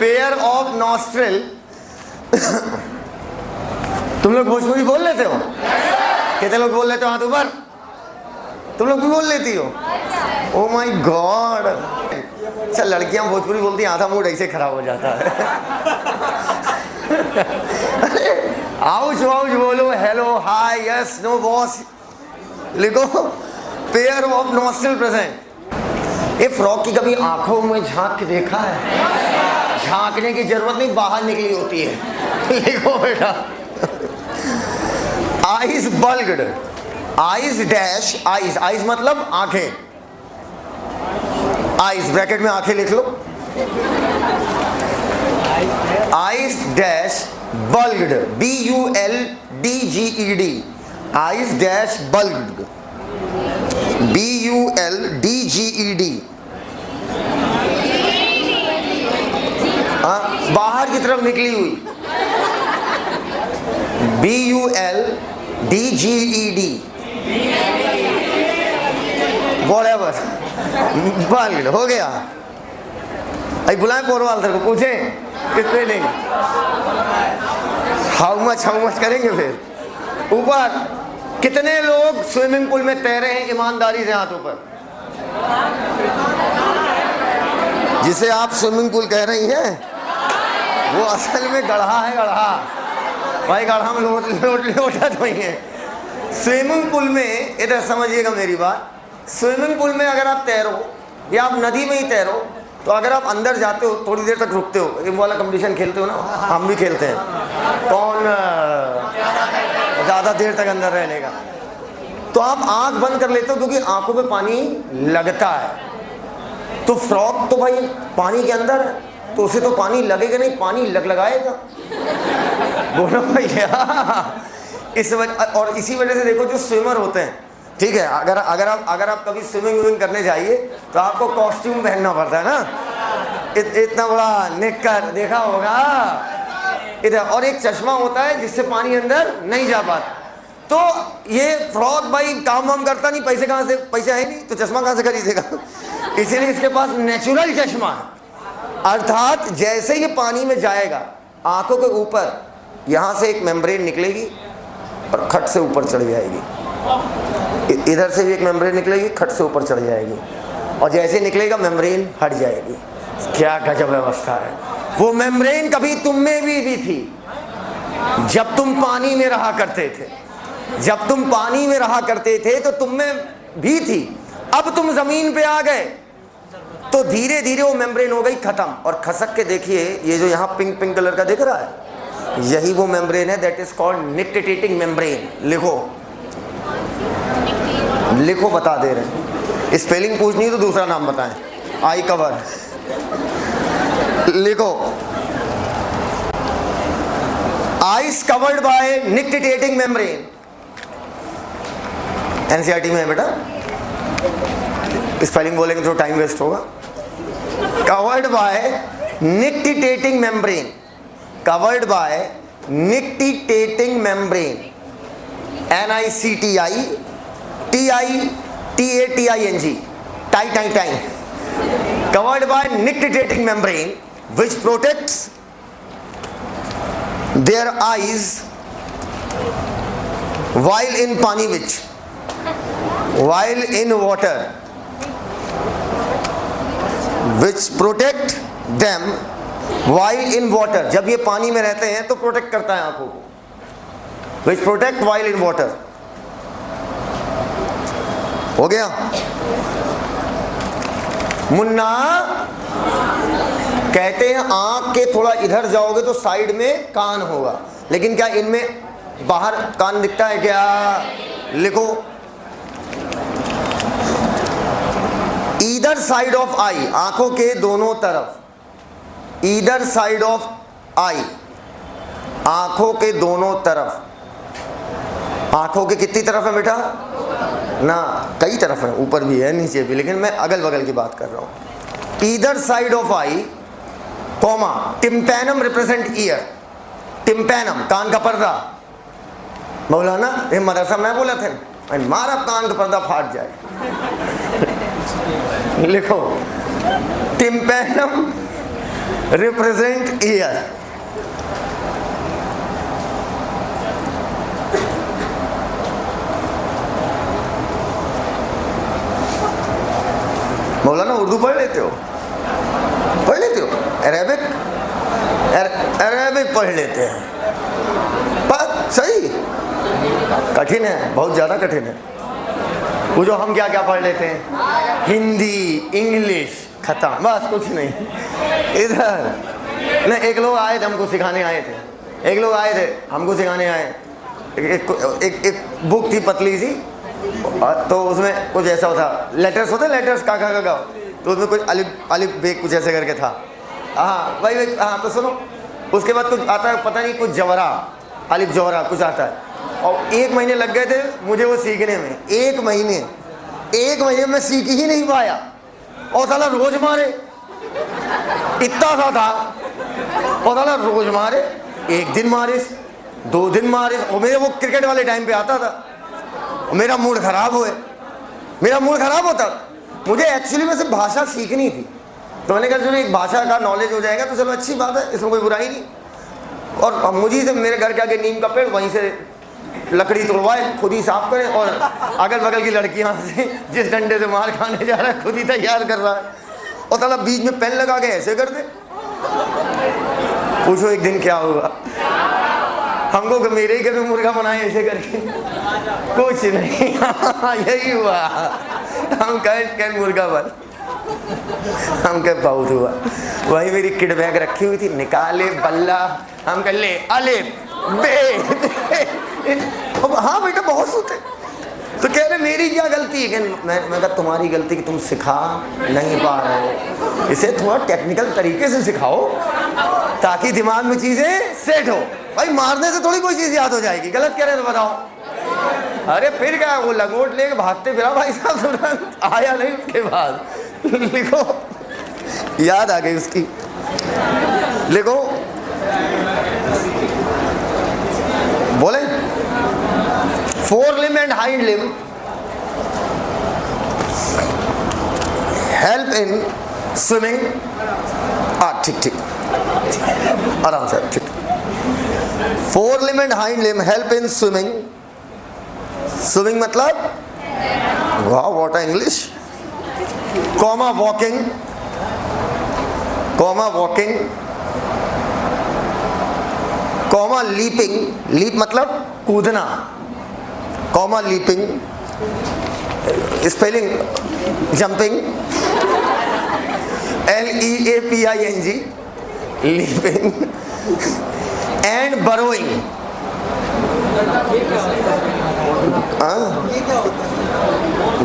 पेयर ऑफ नॉस्ट्रिल। तुम लोग भोजपुरी बोल लेते हो? कितने लोग बोल लेते हो? हाथ ऊपर। तुम लोग भी बोल लेती हो? Oh my God. अच्छा लड़कियां भोजपुरी बोलती हैं, आधा मूड ऐसे खराब हो जाता है। आउच आउच बोलो, hello hi yes no boss. लिखो पेयर ऑफ नॉस्ट्रिल प्रेजेंट। ये फ्रॉक की कभी आंखों में झांक के देखा है? झांकने की जरूरत नहीं, बाहर निकली होती है। लिखो बेटा eyes bulged, eyes dash eyes, eyes मतलब आंखें, आइज ब्रैकेट में आंखें लिख लो, eyes dash bulged, BULDGED, eyes dash bulged, BULDGED। बाहर की तरफ निकली हुई, BULDGED, whatever, बल्गड हो गया। अभी बुलाएं पोरवाल सर को, पूछें कितने लेंगे, हाउ मच करेंगे। फिर ऊपर कितने लोग स्विमिंग पूल में तैरे हैं ईमानदारी से? हाथों पर। जिसे आप स्विमिंग पूल कह रही हैं वो असल में गढ़ा है, गढ़ा भाई, गढ़ा में लोटा तो ही है। स्विमिंग पूल में इधर समझिएगा मेरी बात, स्विमिंग पूल में अगर आप तैरो या आप नदी में ही तैरो, तो अगर आप अंदर जाते हो थोड़ी देर तक रुकते हो, ये वाला कंपटीशन खेलते हो ना, हम भी खेलते हैं, कौन ज़्यादा देर तक अंदर रहने का, तो आप आंख बंद कर लेते हो क्योंकि आंखों पे पानी लगता है। तो फ्रॉक तो भाई पानी के अंदर है, तो उसे तो पानी लगेगा नहीं, पानी लगाएगा। बोलो भैया, इस वजह, और इसी वजह से देखो जो स्विमर होते हैं, ठीक है, अगर आप कभी स्विमिंग करने जाइए तो आपको कॉस्ट्यूम पहनना पड़ता है ना, इतना बड़ा निक्कर देखा होगा इधर, और एक चश्मा होता है जिससे पानी अंदर नहीं जा पाता। तो ये फ्रॉक भाई काम वाम करता नहीं, पैसे कहाँ से, पैसे है नहीं तो चश्मा कहाँ से खरीदेगा, इसीलिए इसके पास नेचुरल चश्मा है। अर्थात जैसे ये पानी में जाएगा, आंखों के ऊपर यहाँ से एक मेम्ब्रेन निकलेगी और खट से ऊपर चढ़ जाएगी, इधर से भी एक मेम्ब्रेन निकलेगी, खट से ऊपर चढ़ जाएगी, और जैसे निकलेगा मेम्ब्रेन हट जाएगी। क्या गजब व्यवस्था है। वो मेम्ब्रेन कभी तुम में भी थी जब तुम पानी में रहा करते थे, जब तुम पानी में रहा करते थे तो तुम में भी थी। अब तुम जमीन पे आ गए तो धीरे धीरे वो मेम्ब्रेन हो गई खत्म। और खसक के देखिए, ये जो यहाँ पिंक पिंक कलर का दिख रहा है, यही वो मेम्ब्रेन है, that is called nictitating membrane. लिखो बता दे रहे हैं, स्पेलिंग पूछनी है तो दूसरा नाम बताएं, आई कवर। लिखो eyes covered by nictitating membrane, NCERT में है बेटा, स्पेलिंग बोलेंगे तो टाइम वेस्ट होगा। Covered by nictitating membrane, covered by nictitating membrane, NICTITITATING, टाई, covered by nictitating membrane which protects their eyes while in पानी, while in water, which protect them while in water। जब ये पानी में रहते हैं तो प्रोटेक्ट करता है आंखों को, which protect while in water। हो गया। मुन्ना कहते हैं आंख के थोड़ा इधर जाओगे तो साइड में कान होगा, लेकिन क्या इनमें बाहर कान दिखता है क्या? लिखो, ईदर साइड ऑफ आई, आंखों के दोनों तरफ, ईदर साइड ऑफ आई, आंखों के दोनों तरफ। आंखों के कितनी तरफ है बेटा? ना, कई तरफ है, ऊपर भी है नीचे भी, लेकिन मैं अगल बगल की बात कर रहा हूं। Either side of eye, comma, tympanum represent ear, tympanum कान का पर्दा। मौलाना ये मदरसा में बोला थे, मारा कान का पर्दा फाट जाए। लिखो, टिम्पैनम रिप्रेजेंट ईयर। मौलाना उर्दू पढ़ लेते हो? पढ़ लेते हो? अरेबिक? अरेबिक पढ़ लेते हैं, पर सही कठिन है, बहुत ज़्यादा कठिन है। वो जो हम क्या क्या पढ़ लेते हैं, हिंदी, इंग्लिश, खत्म, बस कुछ नहीं। इधर नहीं, एक लोग आए थे हमको सिखाने आए थे, एक लोग आए थे हमको सिखाने आए। एक बुक थी पतली सी, तो उसमें कुछ ऐसा होता, लेटर्स होते, लेटर्स का तो उसमें कुछ अलिफ बे कुछ ऐसे करके था। हाँ वही, हाँ तो सुनो, उसके बाद कुछ आता है, पता नहीं कुछ जवरा, अलिफ जवरा कुछ आता है, और 1 महीने लग गए थे मुझे वो सीखने में। 1 महीने में सीख ही नहीं पाया, और साला रोज मारे, इतना सा था, और साला रोज मारे, 1 दिन मारिस, 2 दिन मारिस, और मेरे वो क्रिकेट वाले टाइम पे आता था, मेरा मूड खराब होता। मुझे एक्चुअली में सिर्फ भाषा सीखनी थी, तो मैंने कहा चलो एक भाषा का नॉलेज हो जाएगा तो चलो अच्छी बात है, इसमें कोई बुराई नहीं। और मुझे से मेरे घर के आगे नीम का पेड़, वहीं से लकड़ी तोड़वाए, खुद ही साफ करें, और अगल बगल की लड़कियां से जिस डंडे से मार खाने जा रहा है खुद ही तैयार कर रहा है, और साला बीच में पेन लगा के ऐसे कर दे। पूछो एक दिन क्या हुआ, हमको मेरे ही घर में मुर्गा बनाए ऐसे करके, कुछ नहीं। यही हुआ, हम कह मुर्गा बन, हम कह बहुत हुआ। वही मेरी किड बैग रखी हुई थी, निकाले बल्ला, हम कह ले अले बे। हाँ बेटा बहुत सोते, तो कह रहे मेरी क्या गलती है? मैं कहा तुम्हारी गलती कि तुम सिखा नहीं पा रहे हो, इसे थोड़ा टेक्निकल तरीके से सिखाओ ताकि दिमाग में चीजें सेट हो। भाई मारने से थोड़ी कोई चीज याद हो जाएगी, गलत कह रहे हैं तो बताओ। अरे फिर क्या, वो लंगोट लेके भागते फिरा भाई साहब, तुरंत आया नहीं उसके बाद। लिखो, याद आ गई उसकी। लिखो, बोले fore limb and hind limb help in swimming. ठीक आराम से, ठीक। Fore limb and hind limb help in swimming. Swimming मतलब वाह what English. Comma walking, comma leaping, leap मतलब कूदना, comma leaping, spelling jumping, LEAPING, leaping, and burrowing.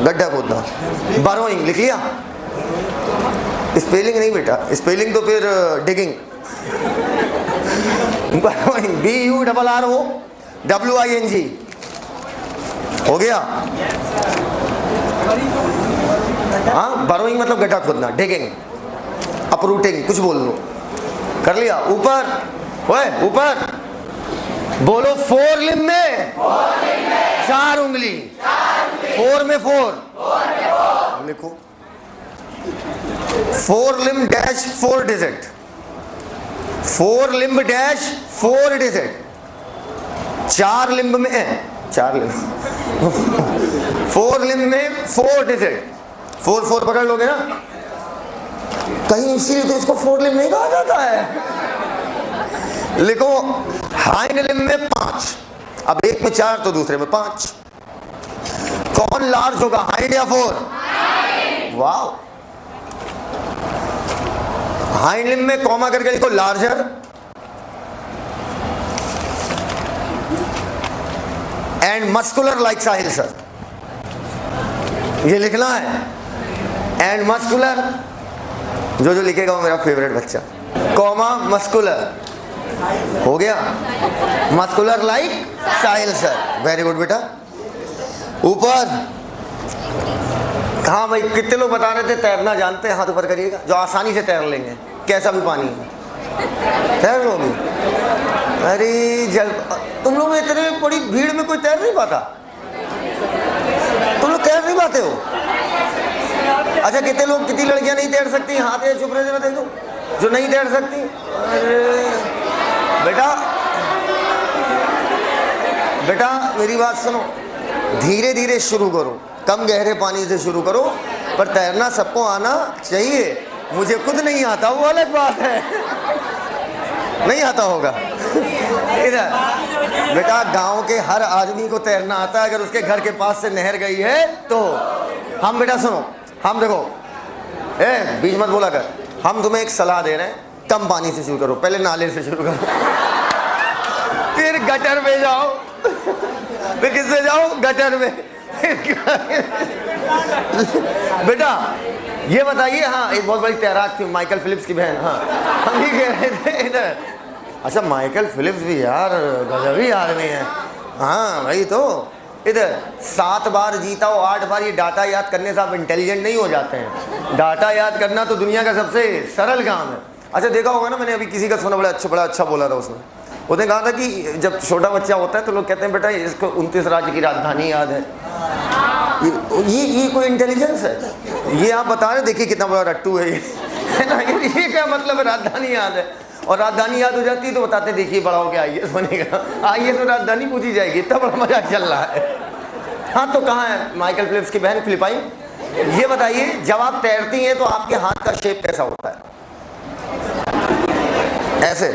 गड्ढा खोदना, बरोइंग लिख लिया। स्पेलिंग नहीं बेटा, स्पेलिंग तो फिर डिगिंग। बरोइंग, BURROWING हो गया। हाँ, बरोइंग मतलब गड्ढा खोदना, डिगिंग, अपरूटिंग, कुछ बोल लो, कर लिया। ऊपर, ओए ऊपर बोलो, फोर लिम्ब में 4 उंगली, 4 में 4 लिखो। 4 limb dash 4 digit, 4 limb dash 4 digit, 4 limb में 4 लिम्ब 4 लिम्ब में 4 डिजिट, 4 पकड़ लोगे ना कहीं, इसीलिए तो इसको 4 लिम्ब नहीं कहा जाता है। लिखो, हाइंड लिम्ब में 5, अब एक में 4 तो दूसरे में 5। कौन लार्ज होगा, हाइंड या फोर? वाह, हाइंड लिम्ब में कॉमा करके लिखो larger, and muscular like Sahil sir, ये लिखना है। एंड मस्कुलर, जो जो लिखेगा वो मेरा फेवरेट बच्चा, कॉमा मस्कुलर, हो गया, मस्कुलर लाइक साहिल सर, वेरी गुड बेटा। ऊपर, हाँ भाई, कितने लोग बता रहे थे तैरना जानते हैं, हाथ ऊपर करिएगा, जो आसानी से तैर लेंगे, कैसा भी पानी तैर लोगे। अरे जल, तुम लोग इतने बड़ी भीड़ में कोई तैर नहीं पाता, तुम लोग तैर नहीं पाते हो। अच्छा, कितने लोग, कितनी लड़कियां नहीं तैर सकती, हाथ या चुप रहे, देखो जो नहीं तैर सकती। अरे बेटा, बेटा मेरी बात सुनो, धीरे धीरे शुरू करो, कम गहरे पानी से शुरू करो, पर तैरना सबको आना चाहिए। मुझे खुद नहीं आता, वो अलग बात है, नहीं आता होगा। इधर बेटा, गांव के हर आदमी को तैरना आता है, अगर उसके घर के पास से नहर गई है तो। हम बेटा सुनो, हम देखो, बीच मत बोला कर, हम तुम्हें एक सलाह दे रहे हैं, कम पानी से शुरू करो, पहले नाले से शुरू करो, फिर गटर में जाओ, फिर किससे जाओ, गटर में। बेटा ये बताइए, हाँ एक बहुत बड़ी तैराक थी, माइकल फिलिप्स की बहन, हाँ हम ही कह रहे थे इधर। अच्छा, माइकल फिलिप्स भी यार गजबी आदमी है, हाँ भाई। तो इधर 7 बार जीता हो, 8 बार, ये डाटा याद करने से आप इंटेलिजेंट नहीं हो जाते हैं। डाटा याद करना तो दुनिया का सबसे सरल काम है। अच्छा देखा होगा ना, मैंने अभी किसी का सुना, बड़ा अच्छा बोला था उसने। उसने कहा था कि जब छोटा बच्चा होता है तो लोग कहते हैं बेटा इसको 29 राज्य की राजधानी याद है। ये कोई इंटेलिजेंस है? ये आप बता रहे, देखिए कितना बड़ा रट्टू है है ना। ये क्या मतलब है, राजधानी याद है? और राजधानी याद हो जाती है तो बताते देखिए बड़ा हो गया IAS बनेगा, IAS में राजधानी पूछी जाएगी, इतना बड़ा मजाक चल रहा है। हाँ तो कहाँ है माइकल फिलिप्स की बहन फिलिपाइन? ये बताइए, जब आप तैरती हैं तो आपके हाथ का शेप कैसा होता है? ऐसे?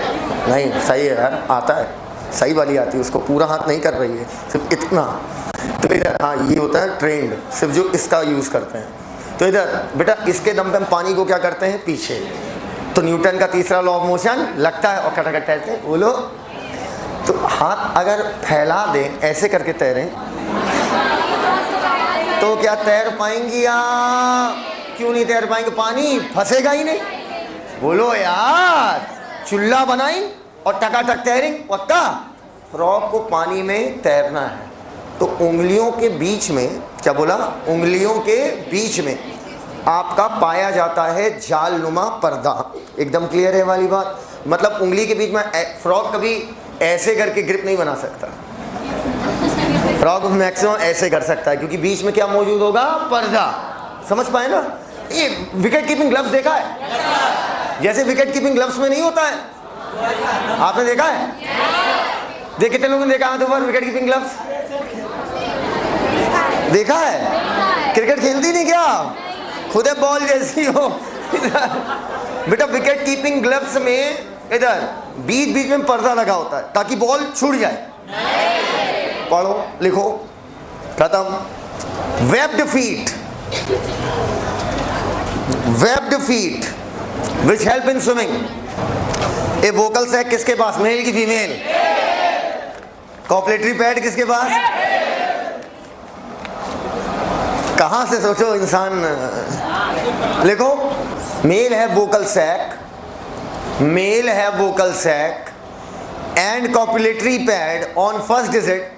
नहीं, सही है यार, आता है, सही वाली आती है उसको, पूरा हाथ नहीं कर रही है, सिर्फ इतना। तो इधर हाँ ये होता है ट्रेंड, सिर्फ जो इसका यूज़ करते हैं। तो इधर बेटा, इसके दम पे हम पानी को क्या करते हैं, पीछे। तो न्यूटन का तीसरा लॉ ऑफ मोशन लगता है और खटाखट तैरते हैं, बोलो। तो हाथ अगर फैला दें, ऐसे करके तैरें, तो क्या तैर पाएंगी या क्यों नहीं तैर पाएंगे? पानी फंसेगा ही नहीं, बोलो यार। चुल्ला बनाई और टकाटक तैरें, पक्का। फ्रॉग को पानी में तैरना है तो उंगलियों के बीच में, क्या बोला, उंगलियों के बीच में आपका पाया जाता है जाल नुमा पर्दा। एकदम क्लियर है वाली बात? मतलब उंगली के बीच में फ्रॉग कभी ऐसे करके ग्रिप नहीं बना सकता, फ्रॉग मैक्सिमम ऐसे कर सकता है, क्योंकि बीच में क्या मौजूद होगा, पर्दा। समझ पाए ना? ये विकेट कीपिंग ग्लव्स देखा है? जैसे विकेट कीपिंग ग्लव्स में नहीं होता है, आपने देखा है? देख, कितने लोगों ने देखा हाथ ऊपर, विकेट कीपिंग ग्लव्स देखा है? क्रिकेट खेलती नहीं क्या? खुद बॉल जैसी हो। बेटा विकेट कीपिंग ग्लव्स में इधर बीच बीच में पर्दा लगा होता है ताकि बॉल छूट जाए। पढ़ो लिखो, खत्म। Webbed feet, webbed feet which help in swimming. A vocal sac किसके पास, मेल की फीमेल? कॉपलेटरी पैड किसके पास? कहां से सोचो इंसान। लिखो, मेल है वोकल सैक, मेल है vocal sac and copulatory pad on first digit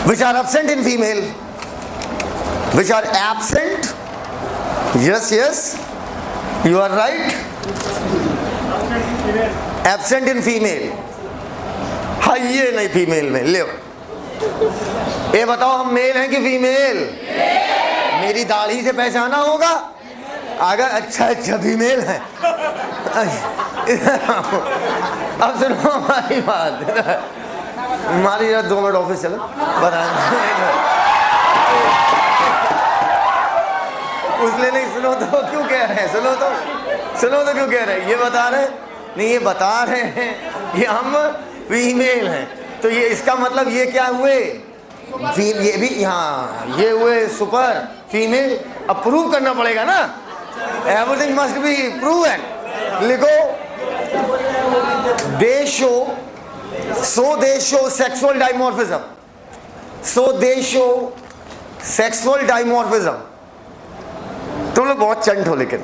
which are absent in female, which are absent, yes yes you are right, absent in female। हाँ ये नहीं फीमेल में, ले ये बताओ हम मेल हैं कि फीमेल? मेरी दाढ़ी से पहचाना होगा अगर, अच्छा फीमेल है। अब सुनो हमारी बात, हमारी 2 मिनट ऑफिस चलो बता। उसने नहीं, सुनो तो क्यों कह रहे हैं, सुनो तो क्यों कह रहे हैं, ये बता रहे हैं नहीं, ये बता रहे हैं कि हम फीमेल हैं, तो ये इसका मतलब ये क्या हुए, ये भी, हाँ ये हुए सुपर फीमेल, अब प्रूव करना पड़ेगा ना, एवरीथिंग मस्ट बी प्रूवन। लिखो they show, so they show sexual dimorphism, so they show sexual dimorphism. तुम लोग बहुत चंट हो, लेकिन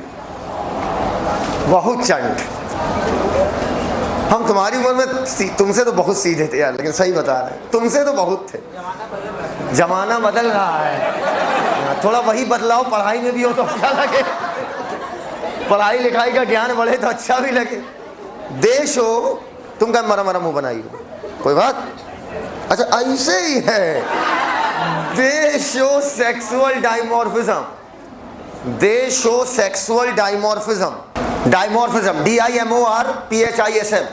बहुत चंट। हम तुम्हारी उम्र में तुमसे तो बहुत सीधे थे यार, लेकिन सही बता रहे हैं, तुमसे तो बहुत थे। जमाना बदल रहा है, थोड़ा वही बदलाव पढ़ाई में भी हो तो अच्छा लगे, पढ़ाई लिखाई का ज्ञान बढ़े तो अच्छा भी लगे। देश हो, तुम क्या मरा मरा मुंह बनाई हो, कोई बात, अच्छा ऐसे ही है। दे शो सेक्सुअल डाइमॉर्फिज्म, दे show sexual dimorphism. Dimorphism DIMORPHISM,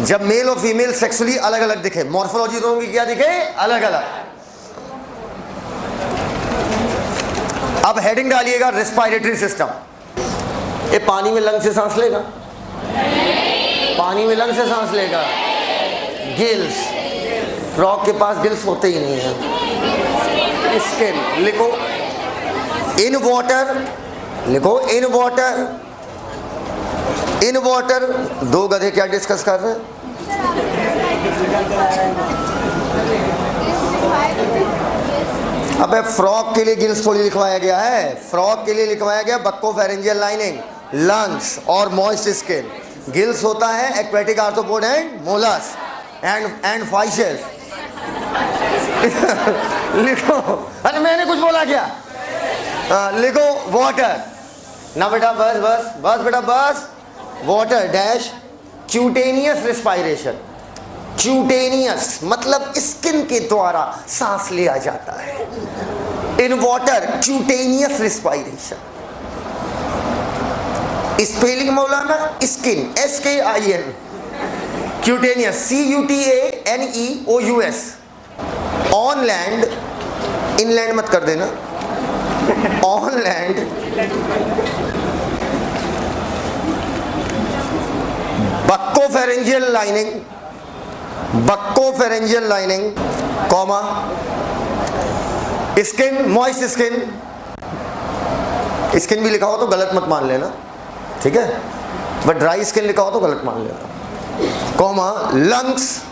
जब मेल और फीमेल सेक्सुअली अलग अलग दिखे, मॉर्फोलॉजी दोनों की क्या दिखे, अलग अलग। अब हेडिंग डालिएगा रेस्पिरेटरी सिस्टम। ये पानी में लंग से सांस लेगा, पानी में लंग से सांस लेगा। गिल्स, फ्रॉग के पास गिल्स होते ही नहीं है। स्किन, लिखो इन वाटर, लिखो इन वाटर, इन वाटर। दो गधे क्या डिस्कस कर रहे हैं? अबे फ्रॉग के लिए गिल्स थोड़ी लिखवाया गया है, फ्रॉग के लिए लिखवाया गया बक्कोफेरेंजियल लाइनिंग, लंग्स और मॉइस्ट स्किन। गिल्स होता है एक्वेटिक आर्थ्रोपोड एंड मोलस एंड फाइशेस। लिखो, अरे मैंने कुछ बोला क्या? लिखो वाटर ना बेटा, बस बस बस बेटा बस। Water dash cutaneous respiration, cutaneous मतलब स्किन के द्वारा सांस लिया जाता है। In water cutaneous respiration. Spelling मौलाना, skin SKIN, cutaneous CUTANEOUS। On land, inland मत कर देना, on land buccopharyngeal lining, buccopharyngeal lining comma skin, moist skin. Skin भी लिखा हो तो गलत मत मान लेना, ठीक है, बट ड्राई स्किन लिखा हो तो गलत मान लेना। Comma lungs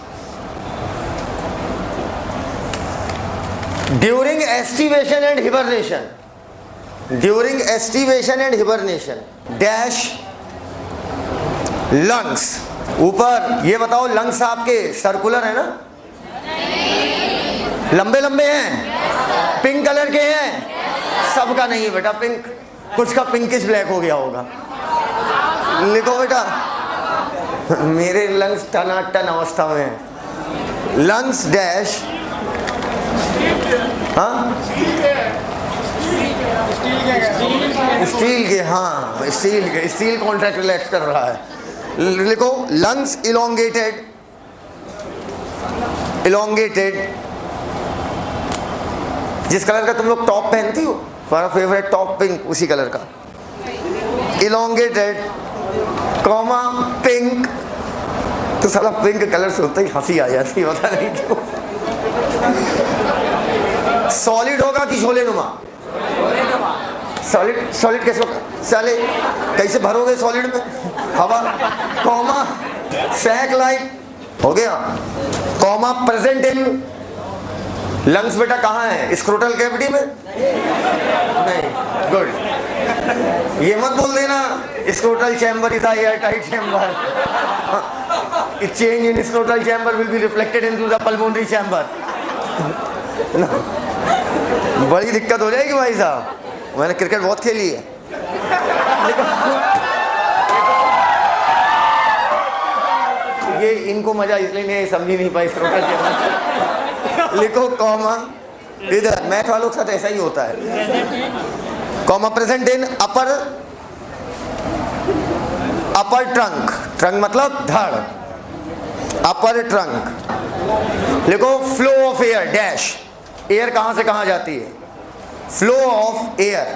during aestivation and hibernation, during aestivation and hibernation dash lungs. ऊपर ये बताओ, लंग्स आपके सर्कुलर है ना? लंबे लंबे हैं, पिंक कलर के हैं? सबका नहीं है बेटा पिंक, कुछ का पिंकिश ब्लैक हो गया होगा। लिखो बेटा, मेरे लंग्स टनाटन अवस्था में है। लंग्स डैश, हाँ स्टील के, हाँ स्टील के, स्टील कॉन्ट्रैक्ट रिलैक्स कर रहा है। लिखो लंग्स इलोंगेटेड, इलोंगेटेड। जिस कलर का तुम लोग टॉप पहनती हो, तुम्हारा फेवरेट टॉप पिंक, उसी कलर का। Elongated comma pink. तो साला पिंक कलर से होता ही हंसी आ जाती है, पता नहीं क्यों। सॉलिड होगा कि शोले नुमा? सॉलिड, सॉलिड कैसे होगा? साले कैसे भरोगे सॉलिड में? हवा। कॉमा सैक लाइक हो गया। कॉमा प्रेजेंट इन लंग्स बेटा कहाँ है? स्क्रोटल कैविटी में? नहीं, गुड। ये मत बोल देना scrotal chamber is air tight chamber. Change in scrotal chamber will be reflected into the pulmonary chamber. बड़ी दिक्कत हो जाएगी भाई साहब। मैंने क्रिकेट बहुत खेली है। ये इनको मजा इसलिए नहीं समझी नहीं पाई स्क्रोटल चैम्बर। लिखो कॉमा इधर, मैथ वालों के साथ ऐसा ही होता है। Comma present in upper, upper trunk, trunk मतलब धड़, अपर ट्रंक। लिखो flow of air dash, air कहां से कहां जाती है? Flow of air.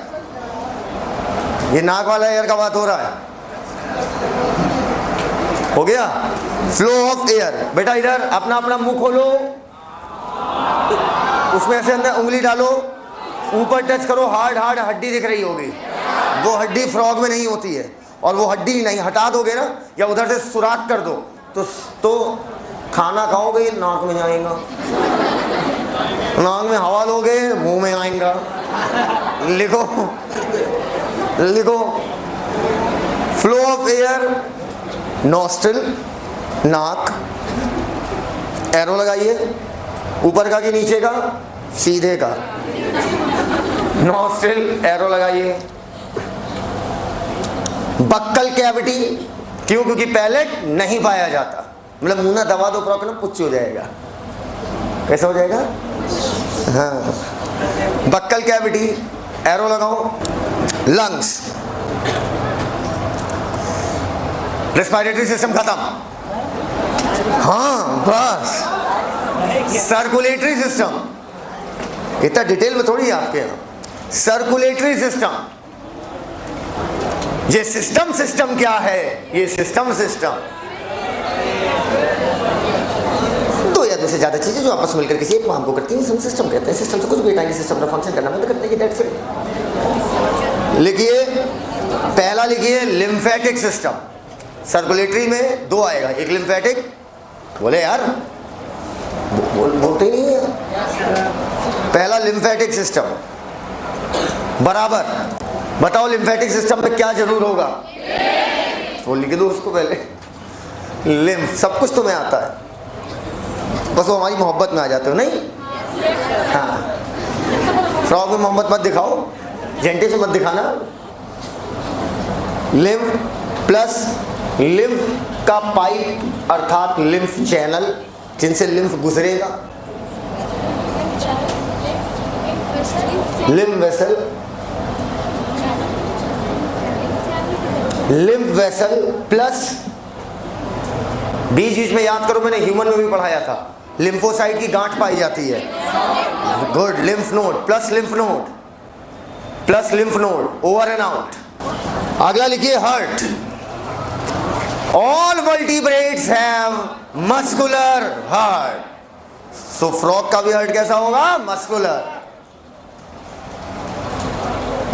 ये नाक वाला एयर का बात हो रहा है, हो गया? Flow of air. बेटा इधर अपना अपना मुंह खोलो, उसमें ऐसे अंदर उंगली डालो, ऊपर टच करो, हार्ड हार्ड हड्डी दिख रही होगी, वो हड्डी फ्रॉग में नहीं होती है। और वो हड्डी नहीं हटा दोगे ना, या उधर से सुराख कर दो तो खाना खाओगे नाक में जाएगा, नाक में हवा लोगे मुंह में आएगा। लिखो लिखो, फ्लो ऑफ एयर नॉस्ट्रिल, नाक, एरो लगाइए, ऊपर का कि नीचे का, सीधे का, नॉस्ट्रिल एरो लगाइए। बक्कल कैविटी, क्यों? क्योंकि पैलेट नहीं पाया जाता, मतलब मुंह ना दबा दो प्रॉपर पुच्छ हो जाएगा। कैसा हो जाएगा? हाँ, बक्कल कैविटी, एरो लगाओ। लंग्स, रेस्पिरेटरी सिस्टम खत्म, हाँ बस। सर्कुलेटरी सिस्टम, इतना डिटेल में थोड़ी है आपके यहाँ। सर्कुलेटरी सिस्टम, ये सिस्टम क्या है? ये सिस्टम दो या दो से ज्यादा चीजें जो आपस में मिलकर किसी एक काम को करती हैं, सिस्टम कहते हैं। सिस्टम से कुछ भी हटाएंगे, सिस्टम का फंक्शन करना बंद करते हैं, दैट्स इट। लिखिए, पहला लिखिए लिम्फेटिक सिस्टम। सर्कुलेटरी में दो आएगा, एक लिम्फेटिक, बोले यार बोलते ही नहीं है। पहला लिम्फेटिक सिस्टम, बराबर। बताओ लिम्फेटिक सिस्टम में क्या जरूर होगा? वो लिख दो उसको पहले। लिम्फ, सब कुछ तुम्हें आता है, बस वो हमारी मोहब्बत में आ जाते हो, नहीं? हाँ, फ्रॉक में मोहब्बत मत दिखाओ, झंटे से मत दिखाना। लिम्फ प्लस लिम्फ का पाइप अर्थात लिम्फ चैनल, जिनसे लिम्फ गुजरेगा। Lymph vessel, lymph vessel plus, बीच बीच में याद करो, मैंने ह्यूमन में भी पढ़ाया था, लिम्फोसाइट की गांठ पाई जाती है। Good, lymph node plus lymph node plus lymph node, over and out. अगला लिखिए heart. All vertebrates have muscular heart, so frog का भी हार्ट कैसा होगा? Muscular.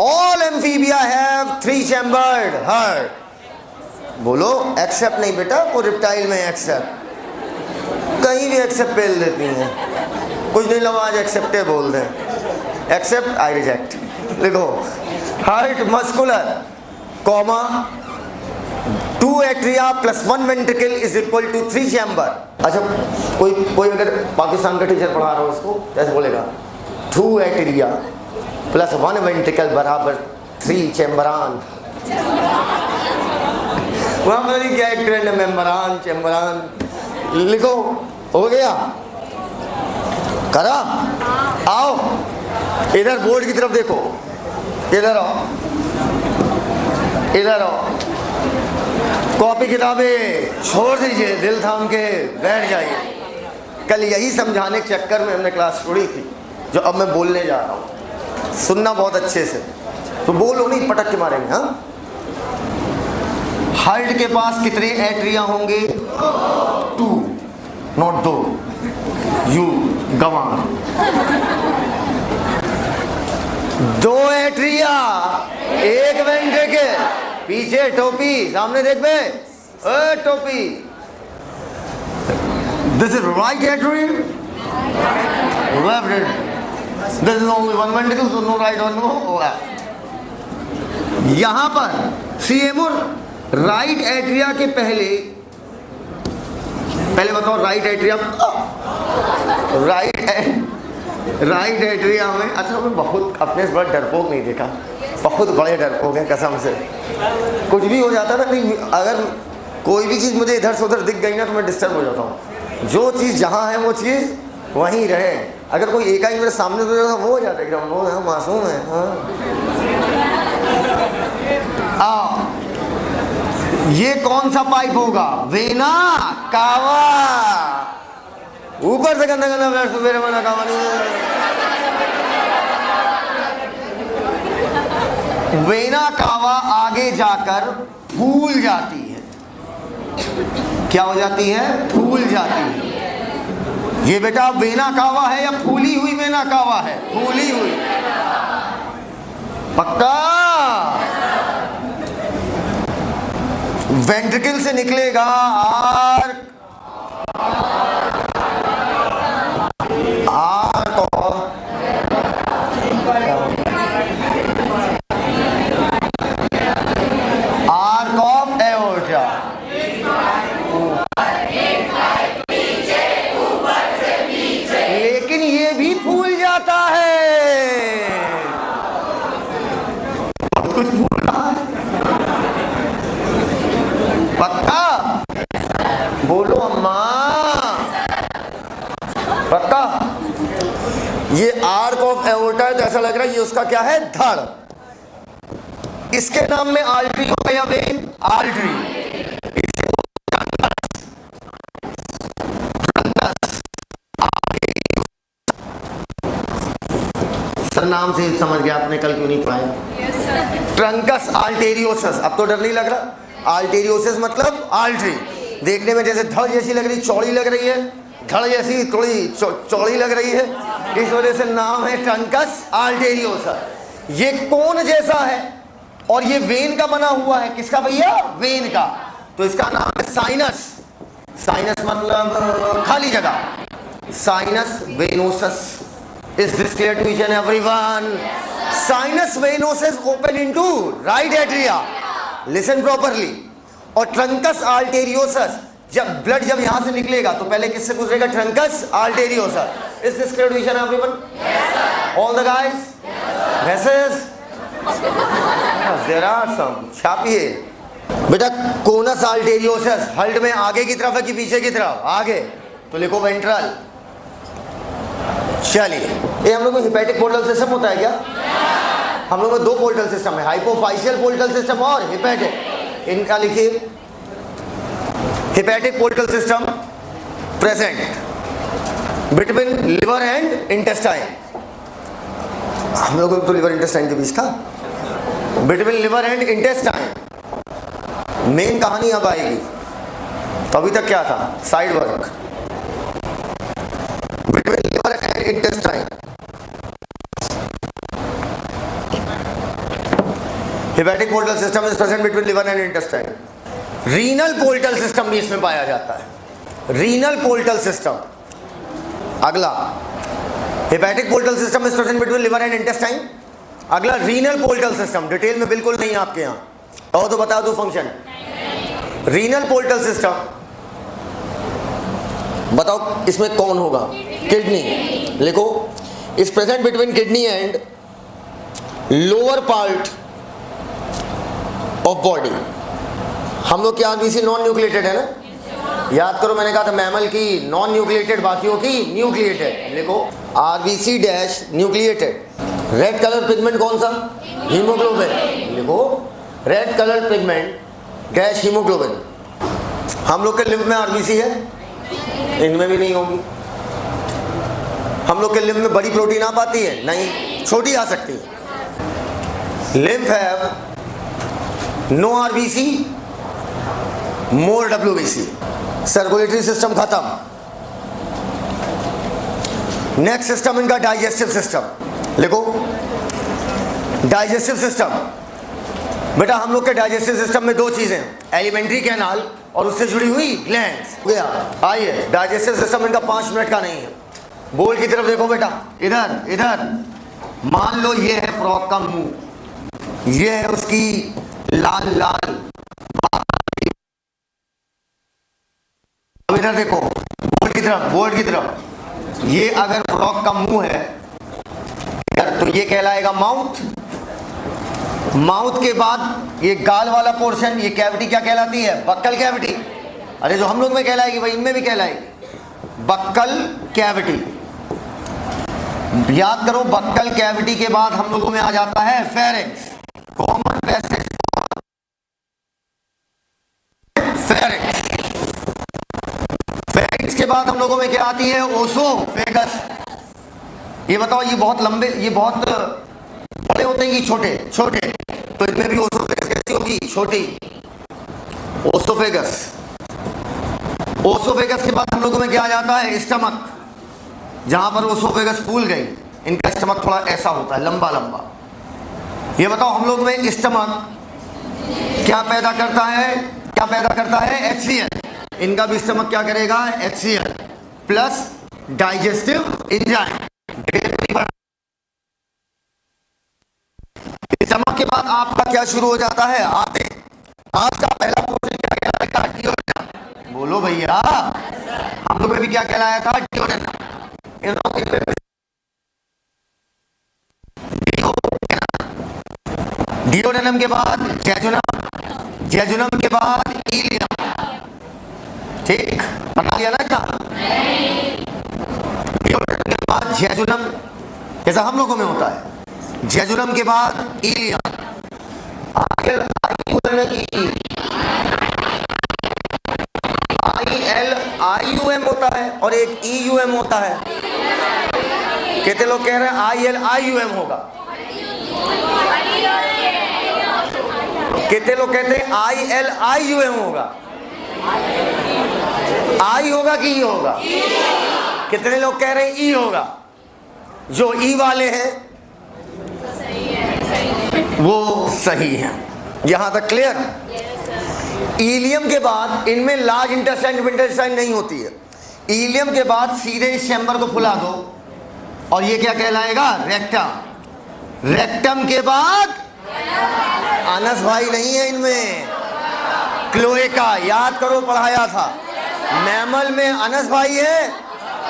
All amphibia have 3 chambered heart, बोलो एक्सेप्ट नहीं बेटा, वो रिप्टाइल में एक्सेप्ट, कहीं भी एक्सेप्ट पेल देती हैं, कुछ नहीं लगा आज एक्सेप्टे बोल दें, एक्सेप्ट आई रिजेक्ट। लिखो, heart muscular, comma 2 atria plus 1 ventricle is equal to 3 chamber. अच्छा, कोई अगर पाकिस्तान का टीचर पढ़ा रहा हो उसको कैसे बोलेगा? 2 एट्रिया प्लस 1 वेंट्रिकल बराबर 3 चैम्बरान। वहां पर क्या एक ट्रेंड है, मेम्बरान चैम्बरान। लिखो, हो गया? करा? आओ इधर बोर्ड की तरफ देखो, इधर आओ, इधर आओ, कॉपी किताबें छोड़ दीजिए, दिल थाम के बैठ जाइए। कल यही समझाने के चक्कर में हमने क्लास छोड़ी थी, जो अब मैं बोलने जा रहा हूँ। सुनना बहुत अच्छे से, तो बोलो नहीं, पटक के मारेंगे। हाँ, हार्ट के पास कितने एट्रिया होंगे? 2, नॉट 2, यू गवार। 2 एट्रिया, 1 वेंट्रिकल, पीछे टोपी, सामने देख बे, टोपी। This is right atrium, left atrium. This is only 1 ventricle, so no right or no left. यहां पर सीएमओर राइट एट्रिया के पहले बताओ, राइट एट्रिया, राइट एट्रिया में, अच्छा मैं बहुत अपने से बड़ा डरपोक नहीं देखा, बहुत बड़े डरपोक हैं कसम से। कुछ भी हो जाता ना, नहीं अगर कोई भी चीज़ मुझे इधर से उधर दिख गई ना तो मैं डिस्टर्ब हो जाता हूँ। जो चीज़ जहाँ है वो चीज़ वहीं रहे। अगर कोई एकाएक मेरे सामने तो वो हो जाता है एकदम, वो है मासूम है। हाँ, ये कौन सा पाइप होगा? Vena cava. ऊपर से गंदा गंदा बैठ मेरे मना कावा नहीं। वेना कावा आगे जाकर फूल जाती है। क्या हो जाती है? फूल जाती है। ये बेटा वेना कावा है या फूली हुई वेना कावा है? फूली हुई। पक्का? वेंट्रिकल से निकलेगा आर्क ऑफ एओर्टा। लेकिन ये भी फूल जाता है। कुछ फूल रहा है। पक्का? बोलो अम्मा। पक्का? ये आर्क ऑफ एओर्टा है तो ऐसा लग रहा है ये उसका क्या है? धड़। इसके नाम में आर्टरी होगा या वेन? आर्टरी। सर नाम से समझ गया आपने, कल क्यों नहीं पढ़ाया? Trunks arteriosus. अब तो डर नहीं लग रहा। आर्टेरियोसस मतलब आर्टरी। देखने में जैसे धड़ जैसी लग रही, चौड़ी लग रही है, धड़ जैसी थोड़ी चौड़ी लग रही है, इस वजह से नाम है ट्रंकस आर्टेरियोसस। ये कोन जैसा है और ये वेन का बना हुआ है। किसका भैया? वेन का। तो इसका नाम है साइनस। साइनस मतलब खाली जगह। Sinus venosus. Is this clear to each and everyone? Sinus venosus open into right atria. Listen properly. और ट्रंकस आर्टेरियोसस जब ब्लड जब यहां से निकलेगा तो पहले किससे गुजरेगा? Trunks arteriosus. Is this clear to each and everyone? Yes, sir. All the guys? Yes, sir. There are some. छापिए बेटा। कोनस आर्टेरियोसस हल्ट में आगे की तरफ है कि पीछे की तरफ? आगे। तो लिखो वेंट्रल। चलिए, ये हम लोग में हिपैटिक पोर्टल सिस्टम होता है क्या? हम लोग में दो पोर्टल सिस्टम है, हाइपोफाइशियल पोर्टल सिस्टम और हिपैटिक। इनका लिखिए। Hepatic portal system present between liver and intestine. हम लोगों को तो लिवर इंटेस्टाइन के बीच था। Between liver and intestine main कहानी अब आएगी। तो अभी तक क्या था? Side work between liver and intestine. Hepatic portal system is present between liver and intestine. Renal portal system भी इसमें पाया जाता है। Renal portal system। अगला hepatic portal system is present between liver and intestine। अगला renal portal system। डिटेल में बिल्कुल नहीं आपके यहाँ। और तो बता दो फंक्शन। Renal portal system बताओ इसमें कौन होगा? किडनी। लिखो। Is present between kidney and lower part of body. हम लोग की आरबीसी नॉन न्यूक्लिएटेड है ना? याद करो मैंने कहा था मैमल की नॉन न्यूक्लिएटेड, बाकियों की न्यूक्लिएटेड। लिखो RBC dash nucleated. Red colour pigment कौन सा? हीमोग्लोबिन। लिखो red colour pigment dash haemoglobin. हम लोग के लिम्फ में आरबीसी है? इनमें भी नहीं होगी। हम लोग के लिम्फ में बड़ी प्रोटीन आ पाती है? नहीं, छोटी आ सकती है। Lymph have no RBC, more WBC. Circulatory system खत्म। नेक्स्ट सिस्टम इनका डाइजेस्टिव सिस्टम। लिखो डाइजेस्टिव सिस्टम। बेटा हम लोग के डाइजेस्टिव सिस्टम में दो चीजें, एलिमेंट्री कैनाल और उससे जुड़ी हुई ग्लैंड्स। गया। आइए, डाइजेस्टिव सिस्टम इनका 5 मिनट का नहीं है। बोल की तरफ देखो बेटा, इधर इधर। मान लो ये है फ्रॉग का मुंह, ये है उसकी लाल लाल। अब इधर देखो, बोर्ड की तरफ, बोर्ड की तरफ। ये अगर फ्रॉग का मुंह है तो ये कहलाएगा माउथ। माउथ के बाद ये गाल वाला पोर्शन, ये कैविटी क्या कहलाती है? Buccal cavity. अरे जो हम लोग में कहलाएगी भाई इनमें भी कहलाएगी बक्कल कैविटी। याद करो, बक्कल कैविटी के बाद हम लोगों में आ जाता है pharynx, common passage pharynx. Pharynx के बाद हम लोगों में क्या आती है? ओसोफेगस। ये बताओ, ये बहुत लंबे, ये बहुत बड़े होते हैं कि छोटे? छोटे। तो इनमें भी ओसोफेगस कैसी होगी? छोटी। ओसोफेगस। ओसोफेगस के बाद हम लोगों में क्या आ जाता है? स्टमक। जहां पर वो सोफेगस फूल गई, इनका स्टमक थोड़ा ऐसा होता है, लंबा लंबा। ये बताओ हम लोग में स्टमक क्या पैदा करता है? क्या पैदा करता है? HCl। इनका भी स्टमक क्या करेगा? HCl plus digestive enzyme. Stomach के बाद आपका क्या शुरू हो जाता है? आते। आज का पहला क्वेश्चन क्या कहलाया? डिओडेनम। बोलो भैया, हम लोग में भी क्या कहलाया था? डिओडेनम। डिओडेनम के बाद जेजुनम, जेजुनम के बाद इलियम। ठीक, बता दिया ना? क्या डिओडेनम के बाद जेजुनम, जैसा हम लोगों में होता है। जेजुनम के बाद इलियम। IL-IUM होता है और एक EUM होता है। कितने लोग कह रहे हैं IL-IUM होगा? कितने लोग कहते हैं IL-IUM होगा? I होगा कि E होगा? कितने लोग कह रहे हैं E होगा? जो E वाले हैं वो सही है। यहां तक क्लियर? इलियम के बाद इनमें लार्ज इंटेस्टाइन इंटेस्टाइन नहीं होती है। इलियम के बाद सीधे इस चैम्बर को फुला दो और ये क्या कहलाएगा? रेक्टम। रेक्टम के बाद अनस भाई नहीं है इनमें, क्लोएका। याद करो, पढ़ाया था। मैमल में अनस भाई है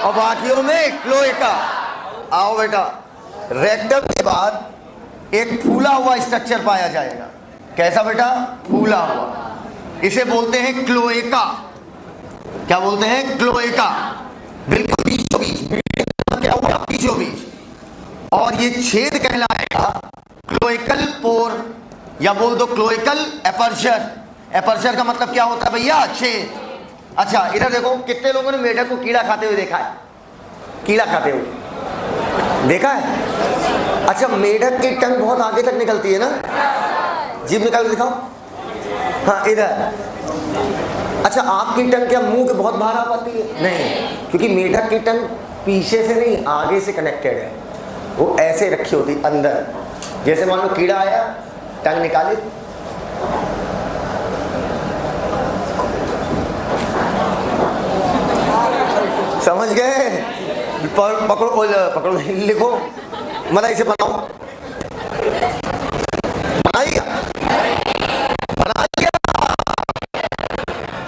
और बाकियों में क्लोएका। आओ बेटा, रेक्टम के बाद एक फूला हुआ स्ट्रक्चर पाया जाएगा। कैसा बेटा? फूला हुआ। इसे बोलते हैं क्लोएका। क्या बोलते हैं? क्लोएका। बिल्कुल बीचों बीच। क्या हुआ? बीचों बीच। और ये छेद कहलाएगा क्लोएकल पोर, या बोल दो क्लोएकल एपर्चर। एपर्चर का मतलब क्या होता है भैया? छेद। अच्छा, इधर देखो, कितने लोगों ने मेढक को कीड़ा खाते हुए देखा है? कीड़ा खाते हुए देखा है? अच्छा, मेढक की टंग बहुत आगे तक निकलती है ना? जीभ निकाल के दिखाओ। हाँ, इधर। अच्छा, आपकी टंग क्या मुंह के बहुत बाहर आ पाती है? नहीं, क्योंकि मेढक की टंग पीछे से नहीं, आगे से कनेक्टेड है। वो ऐसे रखी होती अंदर। जैसे मान लो कीड़ा आया, टंग निकाली, समझ गए? पकड़ो, पकड़ो, लिखो, मतलब इसे बनाओ। बनाइएगा, बनाइएगा।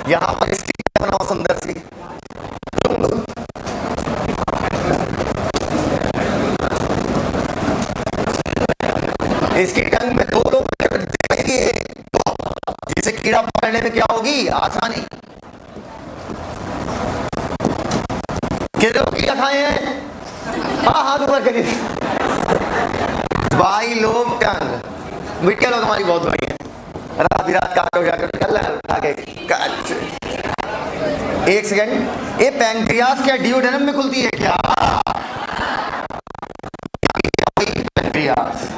यहां पर इसकी बनाओ सुंदर सी। इसकी टंग में दो जिसे कीड़ा पकड़ने में क्या होगी? आसानी। कीड़ा खाए हैं? हाँ, हाथ ऊपर करिए। बाई लोब टंग। मिट्टी लो, तुम्हारी बहुत बड़ी है। रात रात काटो जाकर निकल आगे। एक सेकंड, ये पैंक्रियास क्या डिओडेनम में खुलती है क्या? पैंक्रियास।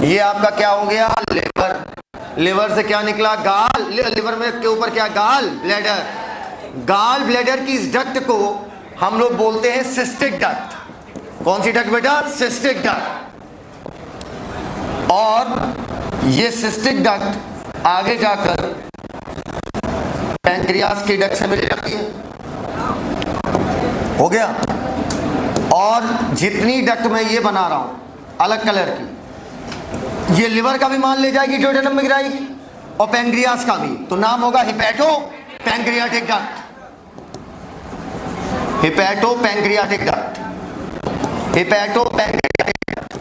ये आपका क्या हो गया? लिवर। लिवर से क्या निकला? गाल। लिवर में के ऊपर क्या? Gall bladder. गाल ब्लैडर की इस डक्ट को हम लोग बोलते हैं सिस्टिक डक्ट। कौन सी डक्ट बेटा? Cystic duct. और ये सिस्टिक डक्ट आगे जाकर पैंक्रियास की डक्ट से मिल जाती है। हो गया? और जितनी डक्ट मैं ये बना रहा हूं अलग कलर की, ये लिवर का भी मान ले जाएगी, डिओडेनम में गिराएगी, और पैंक्रियास का भी। तो नाम होगा hepato pancreatic duct. Hepato pancreatic duct. Hepato pancreatic duct.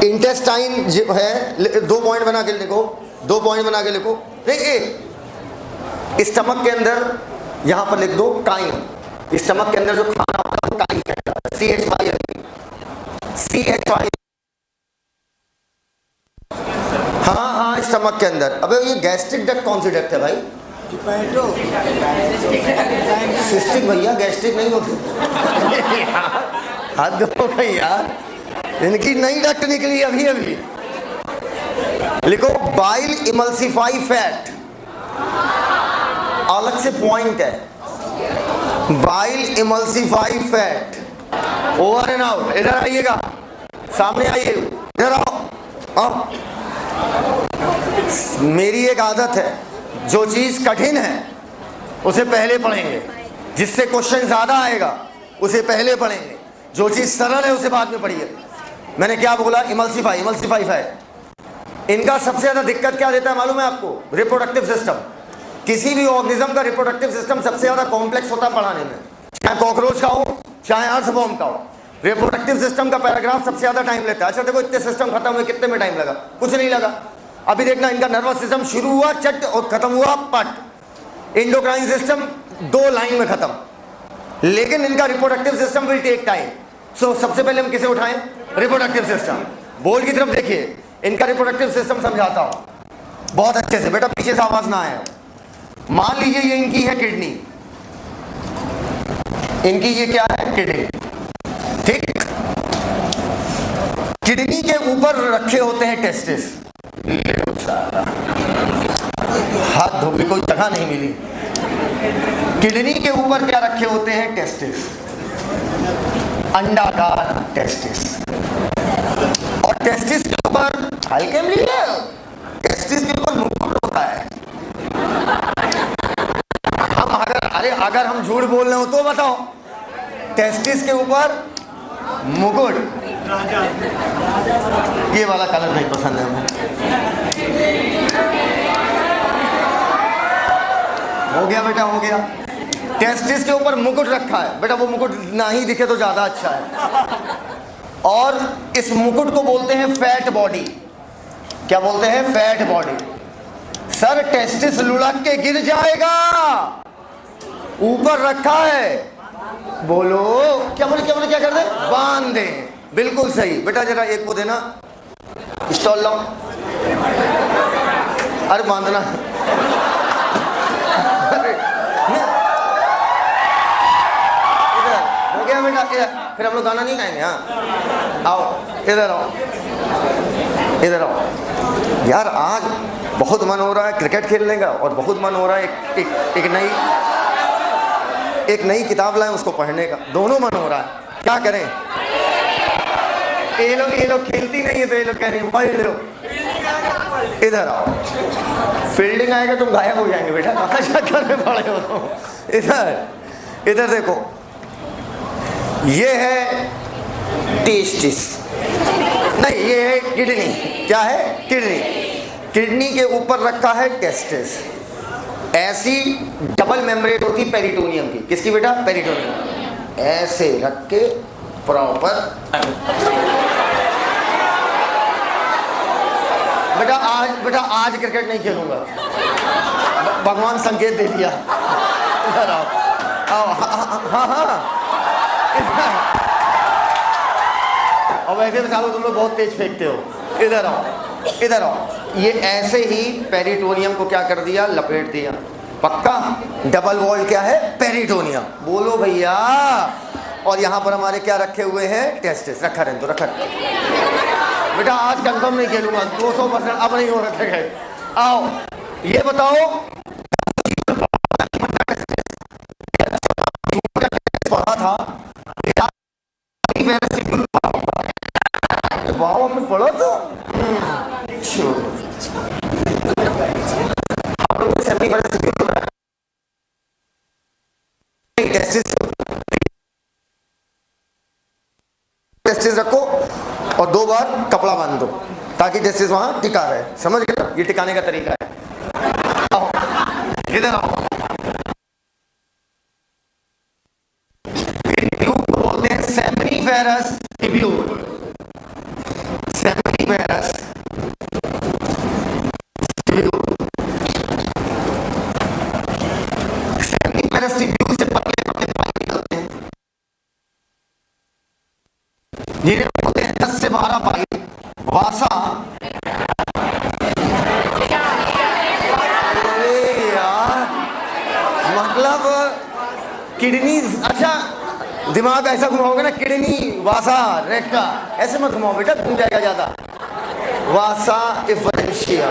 Intestine जो है, 2 पॉइंट बना के लिखो, 2 पॉइंट बना के लिखो। नहीं, स्टमक के अंदर यहां पर लिख दो काइन। स्टमक के अंदर जो खाना होता है वो काइन कहता है। CHY। हाँ हाँ, स्टमक के अंदर। अबे ये गैस्ट्रिक डक्ट कौन सी डक्ट है भाई? सिस्टिक भैया, गैस्ट्रिक नहीं होती। हद हो गई यार, इनकी नई डक्ट निकली अभी अभी। लिखो बाइल इमल्सिफाई फैट। अलग से पॉइंट है, bile emulsify fat, over and out. इधर आइएगा, सामने आइए, इधर आओ। मेरी एक आदत है, जो चीज कठिन है उसे पहले पढ़ेंगे, जिससे क्वेश्चन ज्यादा आएगा उसे पहले पढ़ेंगे, जो चीज सरल है उसे बाद में पढ़िए। मैंने क्या बोला? Emulsify, emulsify fat. इनका सबसे ज्यादा दिक्कत क्या देता है मालूम है आपको? Reproductive system. किसी भी ऑर्गेनिज्म का रिप्रोडक्टिव सिस्टम सबसे ज्यादा कॉम्प्लेक्स होता है पढ़ाने में, चाहे कॉकरोच का हो चाहे अर्थवॉर्म का हो। रिप्रोडक्टिव सिस्टम का पैराग्राफ सबसे ज्यादा टाइम लेता है। अच्छा देखो, इतने सिस्टम खत्म हुए, कितने में टाइम लगा? कुछ नहीं लगा। अभी देखना, इनका नर्वस सिस्टम शुरू हुआ चट और खत्म हुआ पट। इंडोक्राइन सिस्टम 2 लाइन में खत्म, लेकिन इनका reproductive system will take time. So सबसे पहले हम किसे उठाएं? Reproductive system. बोर्ड की तरफ देखिए, इनका रिप्रोडक्टिव सिस्टम समझाता हूं बहुत अच्छे से। बेटा पीछे से आवाज ना आए। मान लीजिए ये इनकी है किडनी, इनकी ये क्या है? किडनी। ठीक, किडनी के ऊपर रखे होते हैं टेस्टिस। हाथ धो के कोई जगह नहीं मिली। किडनी के ऊपर क्या रखे होते हैं? टेस्टिस, अंडाकार टेस्टिस। और टेस्टिस के ऊपर हल्के में लिए, टेस्टिस के ऊपर मुकुट होता है। हम अगर हम झूठ बोल रहे हो तो बताओ, टेस्टिस के ऊपर मुकुट। ये वाला कलर नहीं पसंद है हमें। हो गया बेटा, हो गया। टेस्टिस के ऊपर मुकुट रखा है बेटा, वो मुकुट ना ही दिखे तो ज्यादा अच्छा है। और इस मुकुट को बोलते हैं फैट बॉडी। क्या बोलते हैं? Fat body. सर टेस्टिस लुढ़क के गिर जाएगा, ऊपर रखा है। बोलो क्या बोले, क्या बोले, क्या कर दे? बांध दे। बिल्कुल सही बेटा। जरा एक वो देना, स्टॉल लाओ। अरे बांधना। इधर हो गया बेटा, इधर। फिर हम लोग गाना नहीं गाएंगे। हाँ आओ, इधर आओ, इधर आओ। यार आज बहुत मन हो रहा है क्रिकेट खेलने का, और बहुत मन हो रहा है एक नई किताब लाएं उसको पढ़ने का। दोनों मन हो रहा है, क्या करें? ये लोग खेलती नहीं है तो ये लोग कह रहे हैं पढ़ लो। इधर आओ, फील्डिंग आएगा तुम गायब हो जाएंगे बेटा, कहाँ चक्कर में पड़े हो तुम। इधर देखो, ये है टेस्टिस, नहीं ये है किडनी। क्या है? किडनी। किडनी के ऊपर रखा है टेस्टिस। ऐसी डबल मेम्ब्रेन होती पेरिटोनियम की। किसकी बेटा? पेरिटोनियम। ऐसे रख के प्रॉपर। बेटा आज क्रिकेट नहीं खेलूंगा, भगवान संकेत दे दिया। इधर आओ, हाँ। और वैसे भी सालों तुम लोग बहुत तेज फेंकते हो। इधर आओ, इधर आओ। ये ऐसे ही पेरिटोनियम को क्या कर दिया? लपेट दिया। पक्का डबल वॉल क्या है? पेरिटोनियम। बोलो भैया। और यहाँ पर हमारे क्या रखे हुए हैं? टेस्टिस। रखा रहने दो, रखा। बेटा आज कंफर्म नहीं खेलूंगा, 200%। अब नहीं हो रखे गए। आओ ये बताओ, पढ़ा था वाह, हमने पढ़ा तो टेस्टिस रखो और 2 बार कपड़ा बांध दो ताकि टेस्टिस वहां टिका रहे। समझ गए? ये टिकाने का तरीका है। आओ इधर आओ। बोलते हैं seminiferous tubule. Seminiferous tubule. Seminiferous tubule से पतले पतले पाइप निकलते हैं, जिन्हें बोलते हैं 10 से 12 पाइप। वासा। यार मतलब किडनी। अच्छा दिमाग ऐसा घुमाओगे ना, किडनी वासा रेक्टा, ऐसे मत घुमाओ बेटा, घूम जाएगा ज्यादा। वासा इफरेंशिया।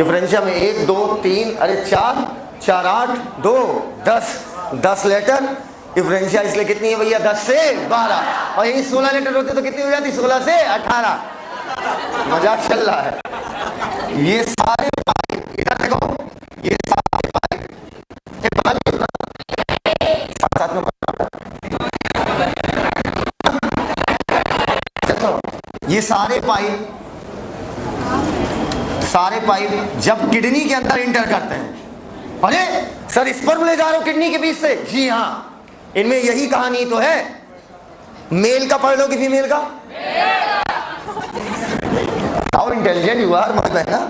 डिफरेंशिया में 1 2 3 अरे 4 4 8 2 10 10 लेटर। डिफरेंशिया इसलिए कितनी है भैया 10 से 12 और यही 16 लेटर होते तो कितनी हो जाती 16 से 18। मजाक चल रहा है। ये सारे पाइप इधर देखो, ये सारे पाइप साथ में ये सारे पाइप जब किडनी के अंदर इंटर करते हैं। अरे सर स्पर्म ले जा रहे हो किडनी के बीच से? जी हाँ, इनमें यही कहानी तो है। मेल का पढ़ लो कि फीमेल का? हाउ इंटेलिजेंट यू आर मतलब ना।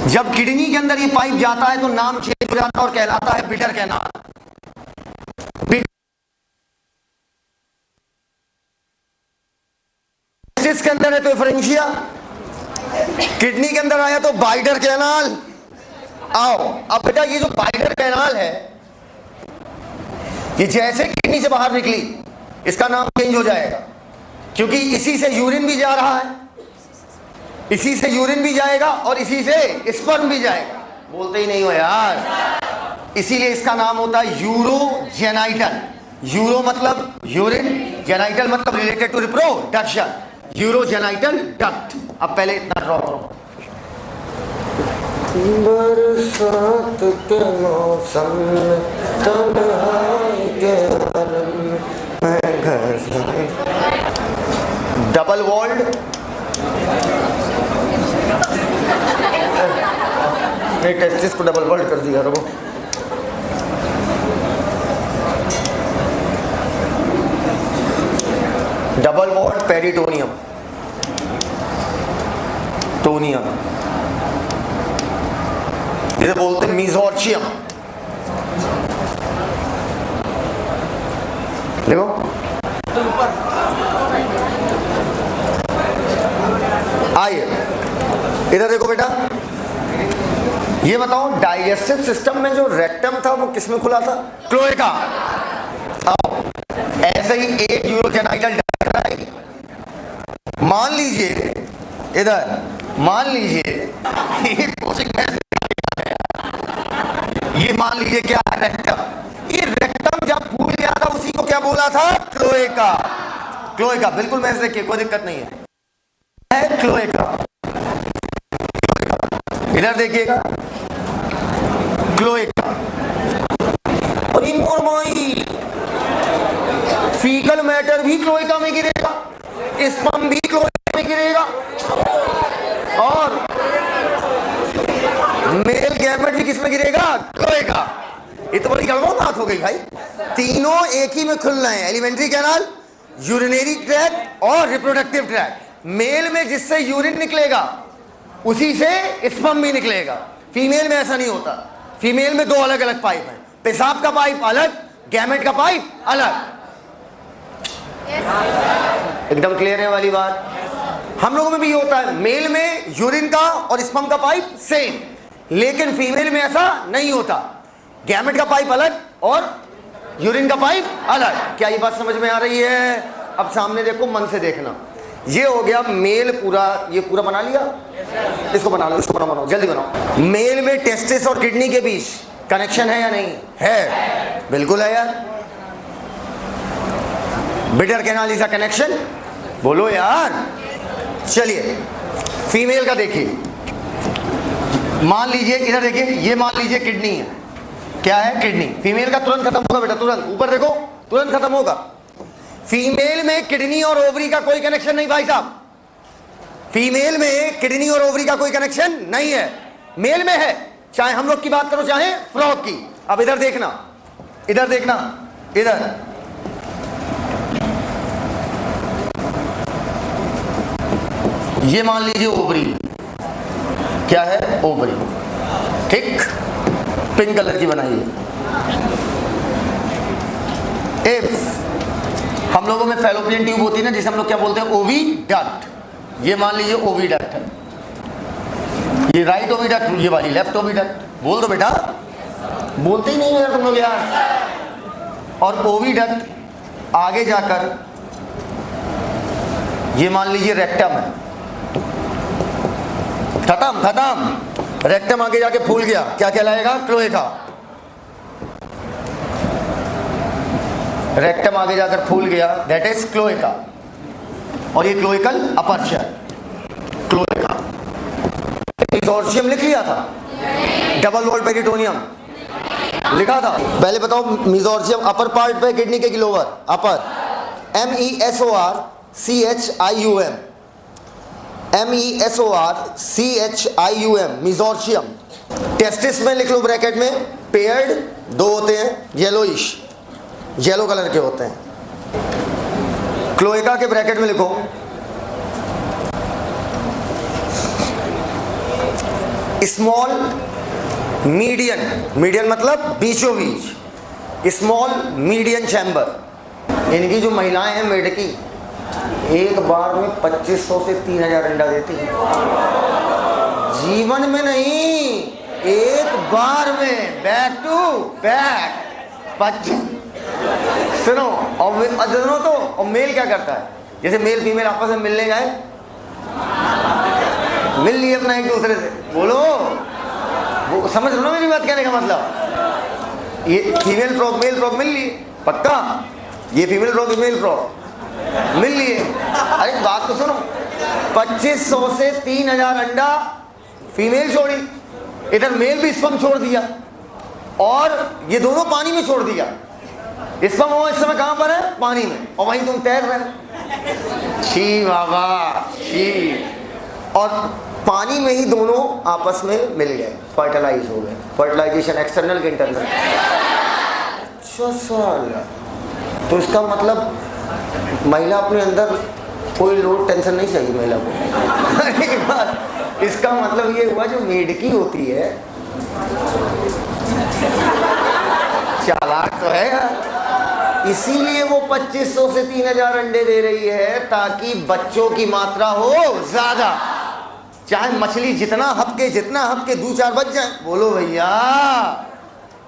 जब किडनी के अंदर ये पाइप जाता है तो नाम चेंज हो जाता है और कहलाता है बिटर कैनाल। के अंदर है तो डिफरेंशिया, किडनी के अंदर आया तो बाइडर कैनाल। आओ अब बेटा ये जो बाइडर कैनाल है ये जैसे किडनी से बाहर निकली इसका नाम चेंज हो जाएगा, क्योंकि इसी से यूरिन भी जा रहा है, इसी से यूरिन भी जाएगा और इसी से स्पर्म भी जाएगा। बोलते ही नहीं हो यार। इसीलिए इसका नाम होता है यूरोजेनाइटल। यूरो मतलब यूरिन, जेनाइटल मतलब related to reproduction, urogenital duct. अब पहले इतना ड्रॉ करो। बरसात के मौसम में तन्हाई के आलम में घर से डबल वॉल्ड टेस्टिस को डबल वॉल्ड कर दिया। रहो डबल वॉल्ड पेरिटोनियम, टोनियम, इसे बोलते हैं मीजोर्चियम। देखो आइए इधर देखो बेटा, ये बताओ डाइजेस्टिव सिस्टम में जो रेक्टम था वो किसमें खुला था? क्लोएका। आओ ऐसे ही एक यूरोजेनाइटल डक्ट है। मान लीजिए इधर, मान लीजिए ये मान लीजिए क्या है? रेक्टम। ये रेक्टम जब फूल गया था उसी को क्या बोला था? क्लोएका। क्लोएका बिल्कुल मैच देखिए, कोई दिक्कत नहीं है क्लोएका। इधर देखिएगा क्लोएका। और फीकल मैटर भी क्लोएका में गिरेगा, स्पर्म भी क्लोएका में गिरेगा और मेल गैमेट भी किसमें गिरेगा? क्लोएका। ये तो बड़ी गड़बड़ बात हो गई भाई। तीनों एक ही में खुल रहे हैं, एलिमेंट्री कैनाल, यूरिनरी ट्रैक्ट और रिप्रोडक्टिव ट्रैक्ट। मेल में जिससे यूरिन निकलेगा उसी से स्पर्म भी निकलेगा। फीमेल में ऐसा नहीं होता। फीमेल में दो अलग अलग पाइप हैं, पेशाब का पाइप अलग, गैमेट का पाइप अलग। एकदम क्लियर है वाली बात। हम लोगों में भी होता है, मेल में यूरिन का और स्पर्म का पाइप सेम, लेकिन फीमेल में ऐसा नहीं होता। गैमेट का पाइप अलग और यूरिन का पाइप अलग। क्या ये बात समझ में आ रही है? अब सामने देखो, मन से देखना। ये हो गया मेल पूरा, ये पूरा बना लिया। इसको बना लो, इसको बनाओ, जल्दी बनाओ। मेल में टेस्टिस और किडनी के बीच कनेक्शन है या नहीं है? बिल्कुल है यार। Bitter canal is a connection, बोलो यार। चलिए फीमेल का देखिए, मान लीजिए इधर देखिए, ये मान लीजिए किडनी है। क्या है? किडनी। फीमेल का तुरंत खत्म होगा बेटा, तुरंत ऊपर देखो, तुरंत खत्म होगा। फीमेल में किडनी और ओवरी का कोई कनेक्शन नहीं भाई साहब। फीमेल में किडनी और ओवरी का कोई कनेक्शन नहीं है, मेल में है। चाहे हम लोग की बात करो चाहे फ्रॉग की। अब इधर देखना, इधर देखना, इधर ये मान लीजिए ओवरी। क्या है? ओवरी। ठीक, पिंक कलर की बनाइए। इफ हम लोगों में फैलोपियन ट्यूब होती है ना, जिसे हम लोग क्या बोलते हैं? ओविडक्ट। ये मान लीजिए ओविडक्ट है, ये राइट ओविडक्ट, ये वाली लेफ्ट ओविडक्ट। बोल दो बेटा, बोलते ही नहीं है तुम लोग यार। और ओविडक्ट आगे जाकर ये मान लीजिए रेक्टम है। खत्म खत्म। रेक्टम आगे जाके फूल गया, क्या कहलाएगा? क्लोएका। रेक्टम आगे जाकर फूल गया, दैट इज क्लोएका। और ये क्लोइकल अपर्चर, क्लोएका। मिजोर्शियम लिख लिया था? डबल वॉल्ड पेरिटोनियम लिखा था? पहले बताओ, मिजोर्शियम अपर पार्ट पे किडनी के लोअर, अपर, MESORCHIUM, MESORCHIUM, मिजोर्शियम। टेस्टिस में लिख लो ब्रैकेट में, पेयर्ड, दो होते हैं, येलोइश, येलो कलर के होते हैं। क्लोएका के ब्रैकेट में लिखो स्मॉल, मीडियन, मीडियन मतलब बीचों बीच, स्मॉल मीडियन चैम्बर। इनकी जो महिलाएं हैं मेढकी, एक बार में 2500 से 3000 अंडा देती हैं। जीवन में नहीं, एक बार में, बैक टू बैक 25। सुनो, और दोनों तो, और मेल क्या करता है? जैसे मेल फीमेल आपस में मिलने जाए, मिल लिए अपना एक दूसरे से, बोलो, वो समझ लो ना मेरी बात कहने का मतलब? ये फीमेल फ्रॉग मेल फ्रॉग मिल लिए, पक्का? ये फीमेल फ्रॉग मेल फ्रॉग मिल लिए। अरे बात तो सुनो, 2500 से 3000 अंडा फीमेल छोड़ी, इधर मेल भी स्पर्म छोड़ दिया, और ये दोनों पानी में छोड़ दिया। स्पर्म वो इस समय कहां पर है? पानी में, और वहीं तुम तैर रहे। छी बाबा छी। और पानी में ही दोनों आपस में मिल गए, फर्टिलाइज हो गए। फर्टिलाइजेशन एक्सटर्नल के इंटरनल। अच्छा साल, तो इसका मतलब महिला अपने अंदर कोई लोड टेंशन नहीं चाहिए महिला को। इसका मतलब ये हुआ, जो मेढकी होती है चालाक तो है यार, इसीलिए वो 2500 से 3000 अंडे दे रही है, ताकि बच्चों की मात्रा हो ज्यादा। चाहे मछली जितना हपके 2-4 बच जाए। बोलो भैया,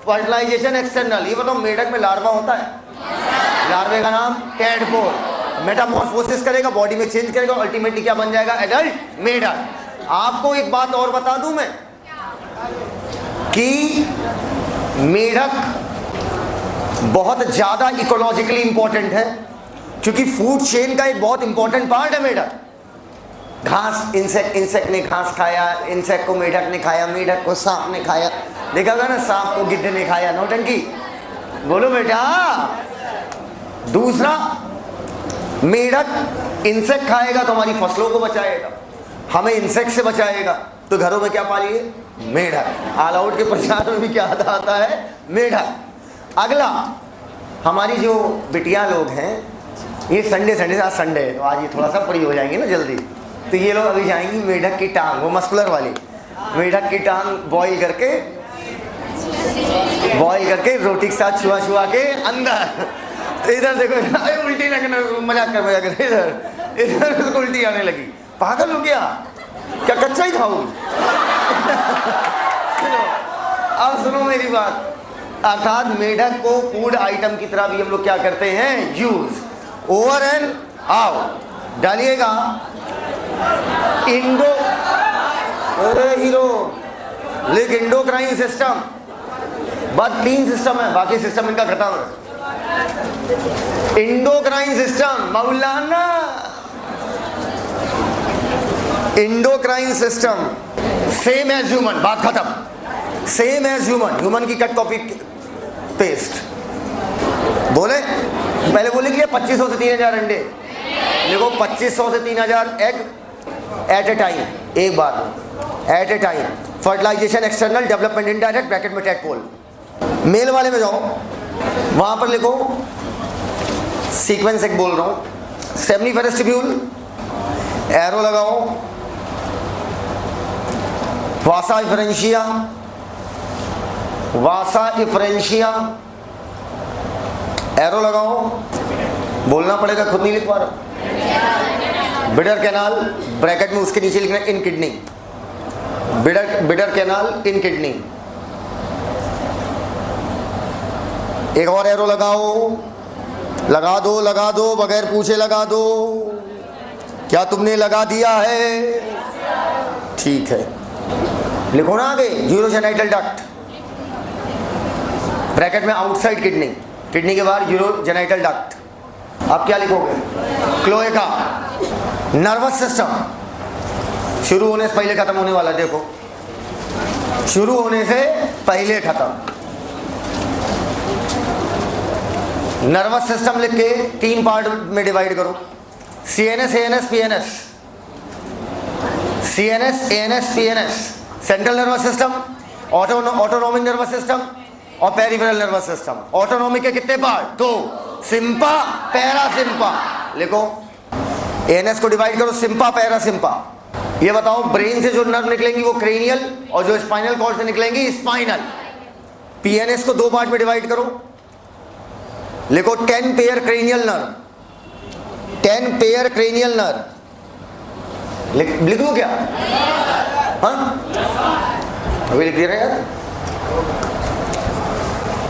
फर्टिलाइजेशन एक्सटर्नल। ये बताओ, मेढक में लार्वा होता है? लार्वे का नाम टेडपोल। मेटामॉर्फोसिस करेगा, बॉडी में चेंज करेगा, अल्टीमेटली क्या बन जाएगा? एडल्ट मेढक। आपको एक बात और बता दूं मैं, कि मेढक बहुत ज्यादा इकोलॉजिकली इंपॉर्टेंट है, क्योंकि फूड चेन का एक बहुत इंपॉर्टेंट पार्ट है मेढक। घास, इंसेक्ट ने घास खाया, इंसेक्ट को मेढक ने खाया, मेढक को सांप ने खाया। देखा था ना, सांप को गिद्ध ने खाया, नौटंकी। बोलो बेटा। दूसरा, मेढक इंसेक्ट खाएगा तो हमारी फसलों को बचाएगा, हमें इंसेक्ट से बचाएगा। तो घरों में क्या पालिए? मेढक। ऑल आउट के प्रचार में भी क्या आता है? मेढक। अगला, हमारी जो बिटिया लोग हैं, ये संडे से, आज संडे है तो आज ये थोड़ा सा फ्री हो जाएंगे ना जल्दी, तो ये लोग अभी जाएंगी मेढक की टांग, वो मस्कुलर वाली मेढक की टांग बॉईल करके रोटी के साथ छुआ के अंदर। इधर देखो, उल्टी लगने, मजाक कर, इधर उसको उल्टी आने लगी। पागल हो गया क्या? कच्चा ही खाओगी? अब सुनो मेरी बात। अर्थात मेढक को फूड आइटम की तरह भी हम लोग क्या करते हैं? यूज। ओवर एंड आउट डालिएगा। अरे हीरो लिख, इंडोक्राइन सिस्टम। बस 3 सिस्टम है, बाकी सिस्टम इनका खत्म है। इंडोक्राइन सिस्टम, मौलाना endocrine system same as human, बात खत्म। सेम एज ह्यूमन की कट कॉपी पेस्ट। बोले पहले बोले कि 2500 से 3000 अंडे, देखो 2500 से 3000 एग एट ए टाइम, एक बार में, at a time. Fertilization external, development indirect, bracket में टेडपोल। मेल वाले में जाओ, वहां पर लिखो, सीक्वेंस एक बोल रहा हूं, सेमनीफेरस ट्यूब्यूल, एरो लगाओ, वासा इफ्रेंशिया, एरो लगाओ, बोलना पड़ेगा, खुद नहीं लिख पा रहा। बिडर कैनाल, ब्रैकेट में उसके नीचे लिखना इन kidney, bidder canal in kidney. एक और एरो लगाओ, लगा दो बगैर पूछे लगा दो। क्या तुमने लगा दिया है? ठीक है, लिखो ना आगे यूरोजेनाइटल डक्ट, ब्रैकेट में आउटसाइड किडनी, किडनी के बाहर यूरोजेनाइटल डक्ट। आप क्या लिखोगे? क्लोएका। नर्वस सिस्टम शुरू होने से पहले खत्म होने वाला, देखो शुरू होने से पहले खत्म। नर्वस सिस्टम लिख के 3 पार्ट में डिवाइड करो, CNS, ANS, PNS। CNS, ANS, PNS, central nervous system, autonomic nervous system और पेरिफेरल नर्वस सिस्टम। ऑटोनोमिक के कितने पार्ट? 2, सिम्पा, पैरासिम्पा। लिखो ANS को डिवाइड करो सिम्पा, पैरासिम्पा। ये बताओ ब्रेन से जो नर्व निकलेंगी वो क्रेनियल और जो स्पाइनल कॉर्ड से निकलेंगी स्पाइनल। PNS को 2 पार्ट में डिवाइड करो, लिखो 10 pair cranial nerve, 10 pair cranial nerve. लिख दूं क्या? हाँ अभी लिख दे रहे यार।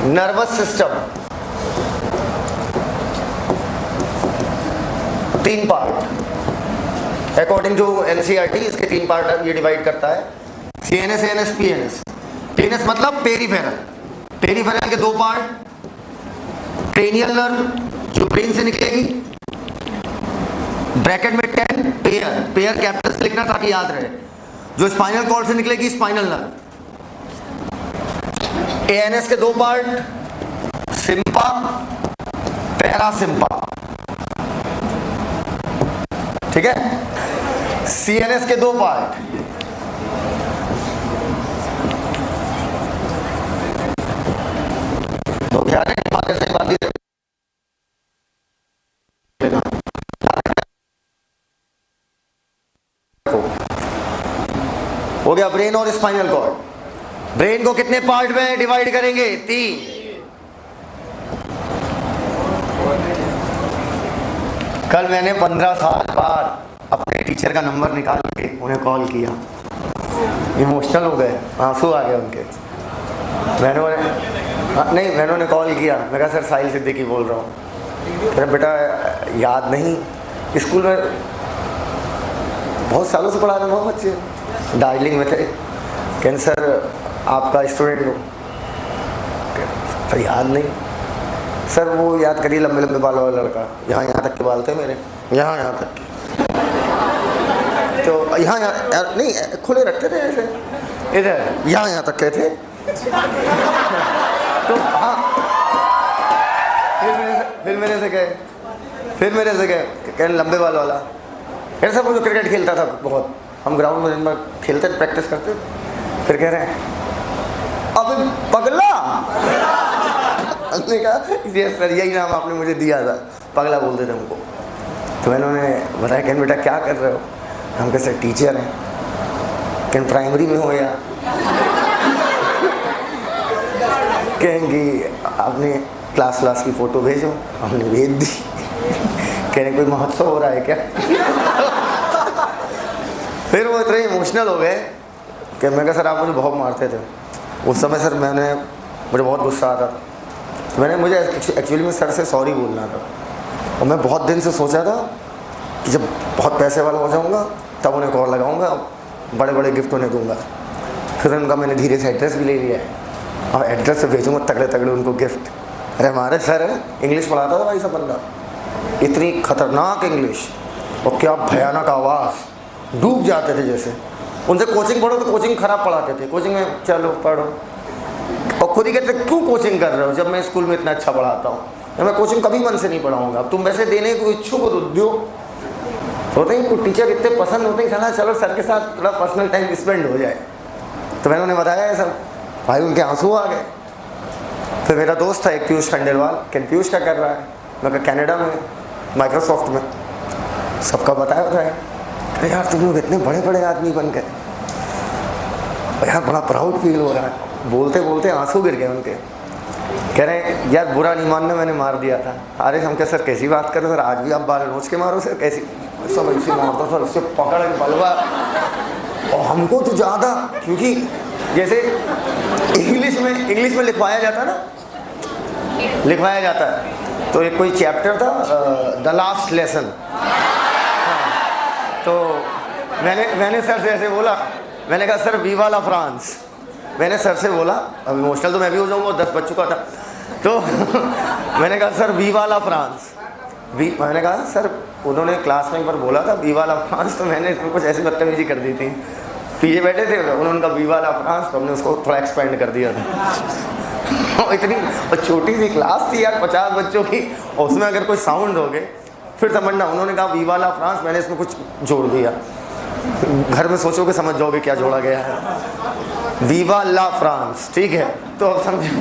Nervous system 3 part according to NCERT, इसके 3 पार्ट ये डिवाइड करता है, CNS, ANS, PNS। PNS मतलब पेरिफेरल, पेरिफेरल के 2 पार्ट, क्रेनियल नर्व जो ब्रेन से निकलेगी, ब्रैकेट में 10 पेयर, पेयर कैपिटल से लिखना ताकि याद रहे, जो स्पाइनल कॉर्ड से निकलेगी स्पाइनल नर्व। ANS के 2 पार्ट, सिम्पा, पैरासिम्पा, ठीक है। CNS के 2 पार्ट, तो क्या है बातें सही बात हो गया। ब्रेन और स्पाइनल कॉर्ड, ब्रेन को कितने पार्ट में डिवाइड करेंगे? 3। कल मैंने 15 साल बाद अपने टीचर का नंबर निकाल के उन्हें कॉल किया, इमोशनल हो गए, आंसू आ गए उनके। मैंने उन्हें कॉल किया, मैं कहा सर साहिल सिद्दीकी बोल रहा हूँ। अरे बेटा याद नहीं, स्कूल में बहुत सालों से पढ़ा रहे हो बच्चे, दार्जिलिंग में थे, कहते सर आपका स्टूडेंट हो। सर याद नहीं सर, वो याद करिए लंबे लंबे बालों वाला लड़का, यहाँ तक के बाल थे मेरे, यहाँ तक के, तो यहाँ नहीं खुले रखते थे ऐसे, इधर यहाँ तक के थे। तो हाँ फिर मेरे से गए कहने लंबे बाल वाला। फिर सब जो क्रिकेट खेलता था बहुत, हम ग्राउंड में दिन भर खेलते प्रैक्टिस करते, फिर कह रहे हैं अबे पगला। हमने कहा सर यही नाम आपने मुझे दिया था, पगला बोलते थे हमको। तो मैंने उन्हें बताया कहने बेटा क्या कर रहे हो? हम कैसे टीचर हैं, कहने प्राइमरी में हो या? कहेंगी आपने क्लास की फ़ोटो भेजो, हमने भेज दी। कहने कोई महोत्सव हो रहा है क्या? फिर वो इतने इमोशनल हो गए कि मैं कहा सर आप मुझे बहुत मारते थे उस समय सर, मुझे बहुत गुस्सा आता था। मुझे एक्चुअली में सर से सॉरी बोलना था, और मैं बहुत दिन से सोचा था कि जब बहुत पैसे वाला हो जाऊंगा तब उन्हें कॉल लगाऊंगा, बड़े बड़े गिफ्ट उन्हें दूंगा। फिर उनका मैंने धीरे से एड्रेस भी ले लिया है, और एड्रेस से भेजूँगा तगड़े तगड़े उनको गिफ्ट। अरे हमारे सर इंग्लिश पढ़ाता था भाई, सब बंदा इतनी खतरनाक इंग्लिश, और क्या भयानक आवाज़, डूब जाते थे जैसे। उनसे कोचिंग पढ़ो तो कोचिंग ख़राब पढ़ाते थे, कोचिंग में चलो पढ़ो, और खुद ही कहते क्यों कोचिंग कर रहे हो जब मैं स्कूल में इतना अच्छा पढ़ाता हूँ। मैं कोचिंग कभी मन से नहीं पढ़ाऊँगा, अब तुम वैसे देने को इच्छुक हो तो दो। होते हैं कुछ टीचर इतने पसंद होते हैं, चलो सर के साथ थोड़ा पर्सनल टाइम स्पेंड हो जाए। तो मैंने उन्हें बताया है सब, भाई उनके आंसू आ गए। फिर मेरा दोस्त था एक पीयूष खंडेलवाल, पीयूष क्या कर रहा है? मैं कहा कनाडा में माइक्रोसॉफ्ट में। सबका बताया होता है, अरे यार तुम लोग इतने बड़े बड़े आदमी बन गए यार, बड़ा प्राउड फील हो रहा है। बोलते बोलते आंसू गिर गए उनके। कह रहे हैं यार बुरा नहीं मानना, मैंने मार दिया था। अरे हम क्या सर कैसी बात कर रहे हो सर, आज भी आप बाल नोच के मारो सर, कैसी? सब ऐसे मारता सर, उससे पकड़ के बलवा। और हमको तो ज़्यादा, क्योंकि जैसे इंग्लिश में लिखवाया जाता ना, लिखवाया जाता है, तो एक कोई चैप्टर था द लास्ट लेसन। तो मैंने सर से ऐसे बोला, मैंने कहा सर वी वाला फ्रांस। मैंने सर से बोला, अब इमोशनल तो मैं भी हो जाऊँगा, 10 बज चुका था, तो मैंने कहा सर वी वाला फ्रांस। मैंने कहा सर, उन्होंने क्लास में एक बार बोला था वी वाला फ्रांस, तो मैंने इसमें कुछ ऐसी बदतमीजी कर दी थी। पीछे बैठे थे, उन्होंने कहा वी वाला फ्रांस, तो हमने उसको थोड़ा एक्सपेंड कर दिया था। इतनी और छोटी सी क्लास थी यार, 50 बच्चों की, और उसमें अगर कोई साउंड हो गए फिर समझना। उन्होंने कहा वी वाला फ्रांस, मैंने इसमें कुछ जोड़ दिया। घर में सोचोगे, समझ जाओगे क्या जोड़ा गया है। वीवा ला फ्रांस, ठीक है, तो अब समझो।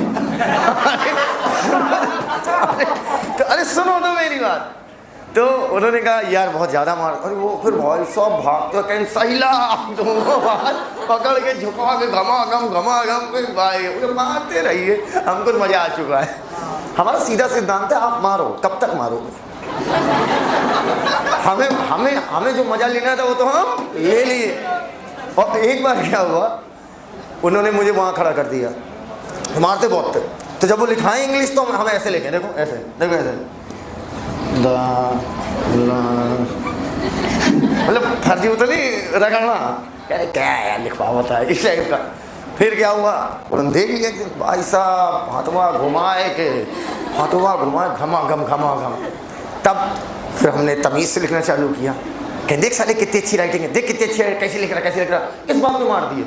तो अरे सुनो तो मेरी बात। तो उन्होंने कहा यार बहुत ज़्यादा मार, अरे वो फिर भाई सब भागते कहीं सहीला दोनों बात पकड़ के झुका के घमाघम भाई मारते रहिए, हमको मज़ा आ चुका है। हमारा सीधा सिद्धांत है, आप मारो, कब तक मारोगे? हमें जो मजा लेना था वो तो हम ले लिए। और एक बार क्या हुआ, उन्होंने मुझे वहाँ खड़ा कर दिया, मारते बहुत थे, तो जब वो लिखाएं इंग्लिश तो हमें ऐसे लिखे, देखो ऐसे, देखो ऐसे, मतलब फर्जी तो नहीं रगड़ना, क्या यार लिखवा होता है इस टाइप का। फिर क्या हुआ, उन्होंने देख लिया कि भाई साहब हाथवा घुमाए के घमाघम। तब फिर हमने तमीज़ से लिखना चालू किया कि देख साले कितनी अच्छी राइटिंग है, देख कितनी अच्छी है, कैसे लिख रहा, इस बात में मार दिए।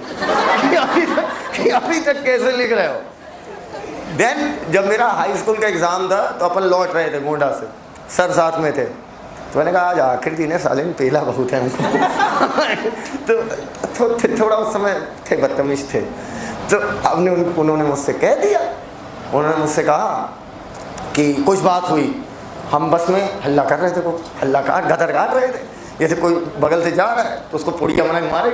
अभी तक कैसे लिख रहे हो। देन जब मेरा हाई स्कूल का एग्ज़ाम था तो अपन लौट रहे थे गोंडा से, सर साथ में थे, तो मैंने कहा आज आखिरी दिन है, साले में पेला बहुत है हमको। तो थोड़ा उस समय थे, बदतमीज थे, तो उन्होंने मुझसे कह दिया, उन्होंने मुझसे कहा कि कुछ बात हुई, हम बस में हल्ला कर रहे थे, को हल्ला गदर काट रहे थे, जैसे कोई बगल से जा रहा है तो उसको पूरी कमरा में मारे।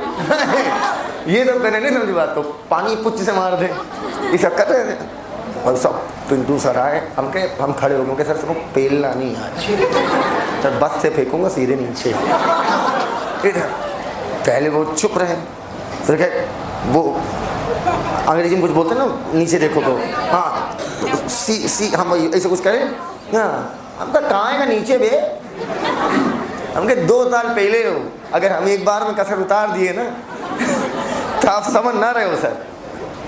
ये तो मैंने नहीं समझी बात, तो पानी पुच्छ से मार दे, ये सब कर रहे थे। और सब पिंटू सर आए, हम खड़े हो गए, सर तुमको पेलना नहीं आज, तो बस से फेंकूंगा सीधे नीचे। इधर पहले वो चुप रहे, फिर कहे वो अंग्रेजी में कुछ बोलते हैं ना, नीचे देखो तो हाँ सी हम ऐसे कुछ करें, हाँ हम कहाँ है नीचे बे, हमके 2 साल पहले हो, अगर हम एक बार में कसर उतार दिए ना तो आप समझ ना रहे हो।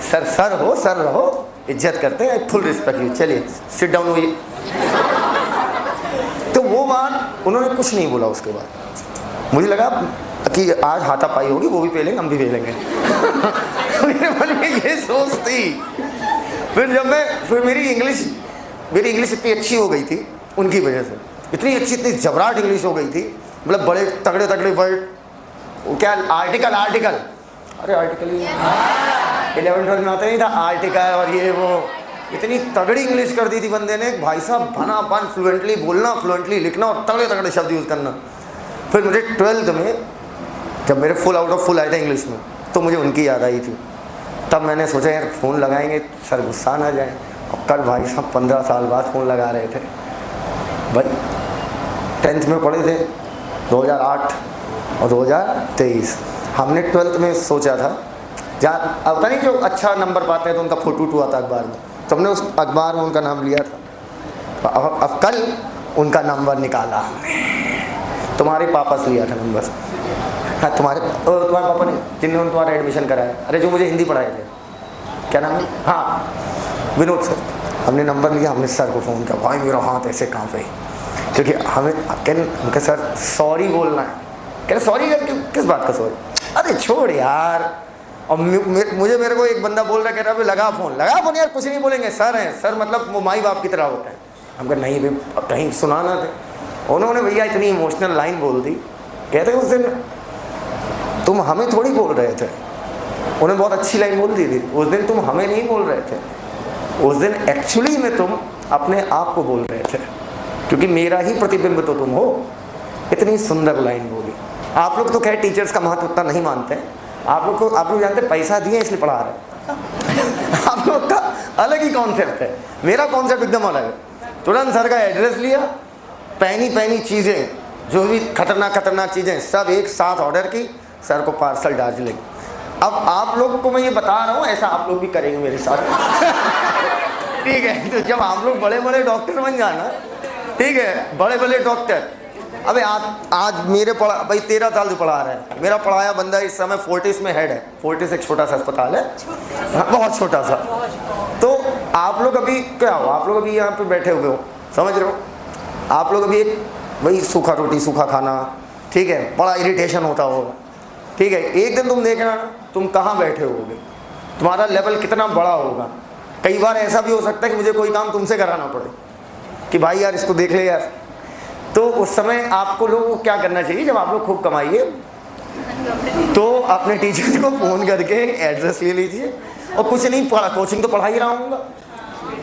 सर हो, सर रहो, इज्जत करते हैं, फुल रिस्पेक्ट। चलिए सिट डाउन हुई। तो वो बात उन्होंने कुछ नहीं बोला। उसके बाद मुझे लगा कि आज हाथापाई होगी, वो भी पेलेंगे, हम भी पेलेंगे। मेरे मन में ये सोच थी। फिर मेरी इंग्लिश इतनी अच्छी हो गई थी उनकी वजह से, इतनी अच्छी, इतनी जबराट इंग्लिश हो गई थी, मतलब बड़े तगड़े वर्ड, क्या आर्टिकल, अरे आर्टिकल 11-12 में आता नहीं था आर्टिकल, और ये वो इतनी तगड़ी इंग्लिश कर दी थी बंदे ने, भाई साहब भनापन, फ्लुएंटली बोलना, फ्लुएंटली लिखना और तगड़े शब्द यूज़ करना। फिर मुझे 12th में जब मेरे फुल आउट ऑफ फुल आए थे इंग्लिश में, तो मुझे उनकी याद आई थी। तब मैंने सोचा यार फ़ोन लगाएंगे, सर गुस्सा ना जाए। और कल भाई साहब 15 साल बाद फ़ोन लगा रहे थे। भाई 10th में पढ़े थे 2008 और 2023, हमने 12th में सोचा था, जहाँ अब नहीं जो अच्छा नंबर पाते हैं तो उनका फोटो आता अखबार में, तो हमने उस अखबार में उनका नाम लिया था। अब कल उनका नंबर निकाला, तुम्हारे पापा से लिया था नंबर। हाँ तुम्हारे पापा ने, जिन्होंने तुम्हारा एडमिशन कराया, अरे जो मुझे हिंदी पढ़ाए थे, क्या नाम है, हाँ विनोद सर। हमने नंबर लिया, हमने सर को फ़ोन किया, भाई मेरा हाथ ऐसे काँपे, क्योंकि हमें सर सॉरी बोलना है। कह रहे सॉरी यार, किस बात का सॉरी? अरे छोड़ यार। और मेरे को एक बंदा बोल रहा, कह रहा है लगा फ़ोन यार, कुछ नहीं बोलेंगे, सर हैं, सर मतलब वो माई बाप की तरह होता है। हम कहा नहीं भाई कहीं सुनाना थे। उन्होंने भैया इतनी इमोशनल लाइन बोल दी, कहते उस दिन तुम हमें थोड़ी बोल रहे थे। उन्होंने बहुत अच्छी लाइन बोल दी थी, उस दिन तुम हमें नहीं बोल रहे थे, उस दिन एक्चुअली में तुम अपने आप को बोल रहे थे, क्योंकि मेरा ही प्रतिबिंब तो तुम हो। इतनी सुंदर लाइन बोली। आप लोग तो खैर टीचर्स का महत्व उतना नहीं मानते हैं, आप लोग जानते पैसा दिए इसलिए पढ़ा रहे। आप लोग का अलग ही कॉन्सेप्ट है, मेरा कॉन्सेप्ट एकदम अलग है। तुरंत सर का एड्रेस लिया, पहनी चीज़ें, जो भी खतरनाक चीज़ें सब एक साथ ऑर्डर की, सर को पार्सल दार्जिलिंग। अब आप लोग को मैं ये बता रहा हूँ, ऐसा आप लोग भी करेंगे मेरे साथ। ठीक है, तो जब आप लोग बड़े डॉक्टर बन जाना, ठीक है, बड़े डॉक्टर, अबे आज मेरे पढ़ा भाई 13 साल से पढ़ा रहा है, मेरा पढ़ाया बंदा इस समय फोर्टिस में हेड है। फोर्टिस एक छोटा सा अस्पताल है, बहुत छोटा सा। तो आप लोग अभी क्या हो, आप लोग अभी यहाँ पे बैठे हुए हो, समझ रहे हो, आप लोग अभी एक वही सूखा रोटी सूखा खाना, ठीक है, बड़ा इरिटेशन होता होगा, ठीक है। एक दिन तुम देखना तुम कहाँ बैठे होगे, तुम्हारा लेवल कितना बड़ा होगा। कई बार ऐसा भी हो सकता है कि मुझे कोई काम तुमसे कराना पड़े कि भाई यार इसको देख ले यार। तो उस समय आपको लोगों को क्या करना चाहिए, जब आप लोग खूब कमाइए तो अपने टीचर को फ़ोन करके एड्रेस ले लीजिए, और कुछ नहीं पढ़ा, कोचिंग तो पढ़ा ही रहा हूँगा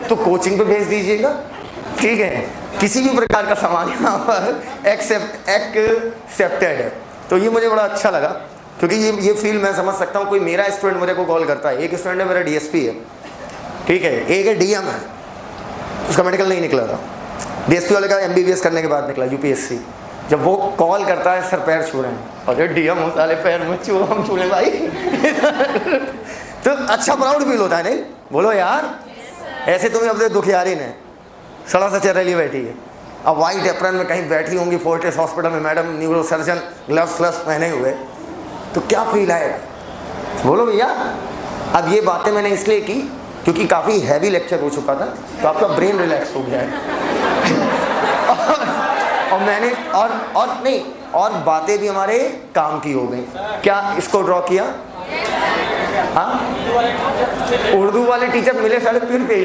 तो कोचिंग पे भेज दीजिएगा, ठीक है। किसी भी प्रकार का सामान यहाँ पर एक्सेप्टेड है। तो ये मुझे बड़ा अच्छा लगा, क्योंकि ये फील मैं समझ सकता हूँ। कोई मेरा स्टूडेंट मेरे को कॉल करता है, एक स्टूडेंट है मेरा डीएसपी है, ठीक है, एक है डीएम है, उसका मेडिकल नहीं निकला था, डीएसपी वाले का एमबीबीएस करने के बाद निकला यूपीएससी। जब वो कॉल करता है सर पैर छू रहे हैं, और डीएम हो साले पैर मत छू, हम छू लें भाई तो अच्छा प्राउड फील होता है, नहीं बोलो यार। ऐसे तुम्हें अपने दुखियारी ने सड़ा सा चेहरा लिए बैठी है, अब वाइट एप्रन में कहीं बैठी होंगी फोर्टिस हॉस्पिटल में, मैडम न्यूरो सर्जन, ग्लव्स पहने हुए, तो क्या फील आएगा, बोलो भैया। अब ये बातें मैंने इसलिए की क्योंकि काफ़ी हैवी लेक्चर हो चुका था, तो आपका ब्रेन रिलैक्स हो गया है और मैंने और नहीं, और बातें भी हमारे काम की हो गई। क्या इसको ड्रॉ किया? हाँ, उर्दू वाले टीचर मिले साले फिर पे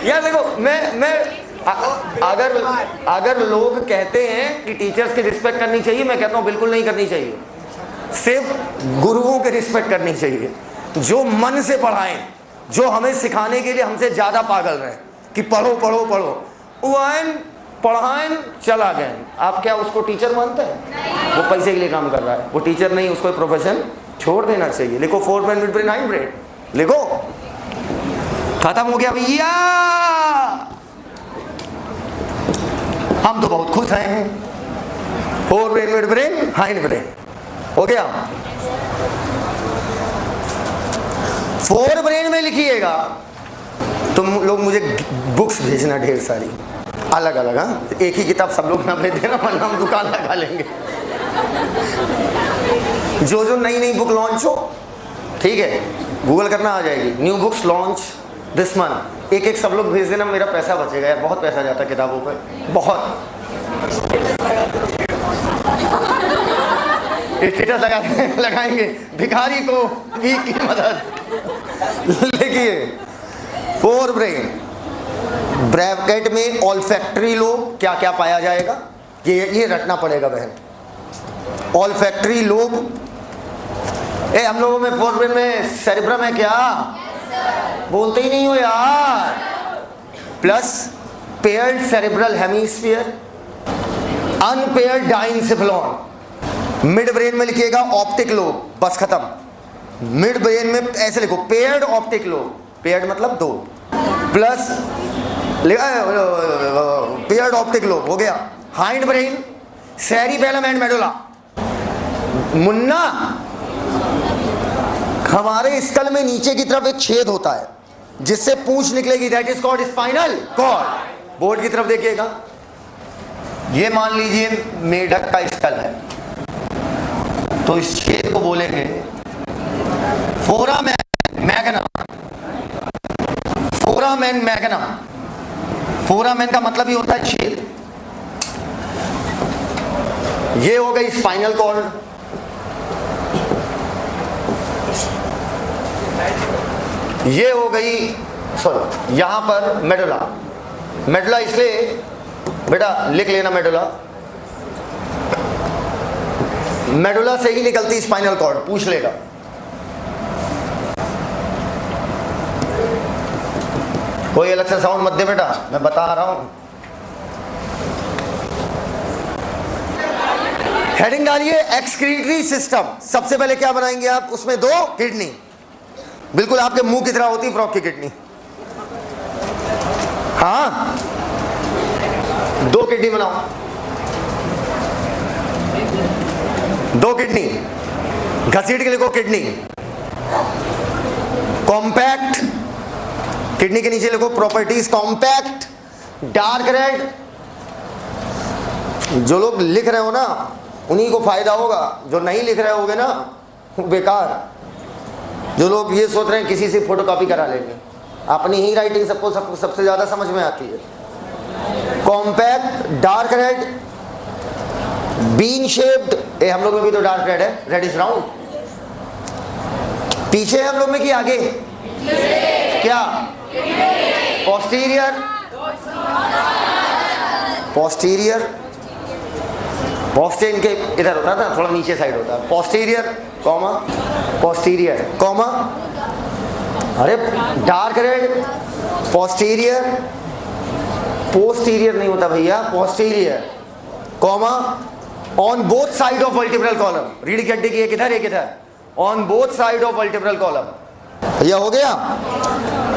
यार देखो, मैं अगर लोग कहते हैं कि टीचर्स की रिस्पेक्ट करनी चाहिए, मैं कहता हूँ बिल्कुल नहीं करनी चाहिए। सिर्फ गुरुओं की रिस्पेक्ट करनी चाहिए, जो मन से पढ़ाएं, जो हमें सिखाने के लिए हमसे ज़्यादा पागल रहे कि पढ़ो पढ़ो पढ़ो, वाइन पढ़ाएं चला गए। आप क्या उसको टीचर मानते हैं? वो पैसे के लिए काम कर रहा है, वो टीचर नहीं, उसको प्रोफेशन छोड़ देना चाहिए। लिखो 4 brain mid brain hind brain, लिखो, खत्म हो गया भैया। हम तो बहुत खुश हैं, 4 brain mid brain hind brain हो गया। 4 ब्रेन में लिखिएगा, तुम लोग मुझे बुक्स भेजना ढेर सारी अलग अलग। हाँ, एक ही किताब सब लोग ना भेज देना, वरना हम दुकान लगा लेंगे। जो नई बुक लॉन्च हो, ठीक है, गूगल करना आ जाएगी, new books launch this month, एक सब लोग भेज देना, मेरा पैसा बचेगा यार, बहुत पैसा जाता है किताबों पर, बहुत। स्टेटस लगाएंगे, भिखारी को भीख की मदद। देखिए 4 ब्रेन ब्रैकेट में ऑल्फैक्टरी लोब, क्या क्या पाया जाएगा, ये रटना पड़ेगा बहन। ऑल्फैक्टरी लोब, हम लोगों में 4 ब्रेन में सेरिब्रम है क्या? बोलते ही नहीं हो यार। Plus paired cerebral hemisphere, unpaired diencephalon. Mid brain में लिखिएगा ऑप्टिक लोब, बस खत्म। मिड ब्रेन में ऐसे लिखो पेयर्ड ऑप्टिक लोब, पेयर्ड मतलब 2, प्लस पेयर्ड ऑप्टिक लोब हो गया। Hind brain cerebellum and medulla. Munna, हमारे स्कल में नीचे की तरफ एक छेद होता है जिससे पूंछ निकलेगी, that is called spinal cord. Board की तरफ देखिएगा, ये मान लीजिए मेढक का स्कल है, तो इस छेद को बोलेंगे foramen magnum. Foramen magnum, foramen का मतलब ही होता है छेद। ये हो गई स्पाइनल कॉर्ड, ये हो गई, सॉरी यहां पर मेडुला। मेडुला इसलिए बेटा लिख लेना, मेडुला, मेडुला से ही निकलती स्पाइनल कॉर्ड, पूछ लेगा। कोई अलग से साउंड मत दे बेटा, मैं बता रहा हूं। हेडिंग डालिए एक्सक्रीटरी सिस्टम। सबसे पहले क्या बनाएंगे आप, उसमें 2 किडनी, बिल्कुल आपके मुंह की तरह होती फ्रॉक की किडनी। हाँ, 2 किडनी बनाओ, 2 किडनी, घसीट के लिखो किडनी। कॉम्पैक्ट, किडनी के नीचे लिखो प्रॉपर्टीज, कॉम्पैक्ट, डार्क रेड, जो लोग लिख रहे हो ना उन्हीं को फायदा होगा, जो नहीं लिख रहे होगे ना बेकार। जो लोग ये सोच रहे हैं किसी से फोटोकॉपी करा लेंगे, अपनी ही राइटिंग सबसे ज्यादा समझ में आती है। Compact, dark red, bean shaped, ये हम लोग में भी तो डार्क रेड है, रेडिश राउंड। पीछे हम लोग में कि आगे? क्या? पोस्टीरियर, पोस्टीरियर, पोस्टे इनके इधर होता है ना, थोड़ा नीचे साइड होता है। पोस्टीरियर कॉमा पोस्टीरियर कॉमा, अरे डार्क रेड पोस्टीरियर, पोस्टीरियर नहीं होता भैया, posterior comma on both side of vertebral column. रीढ़ की हड्डी की एक इधर एक इधर, on both side of vertebral column. यह हो गया।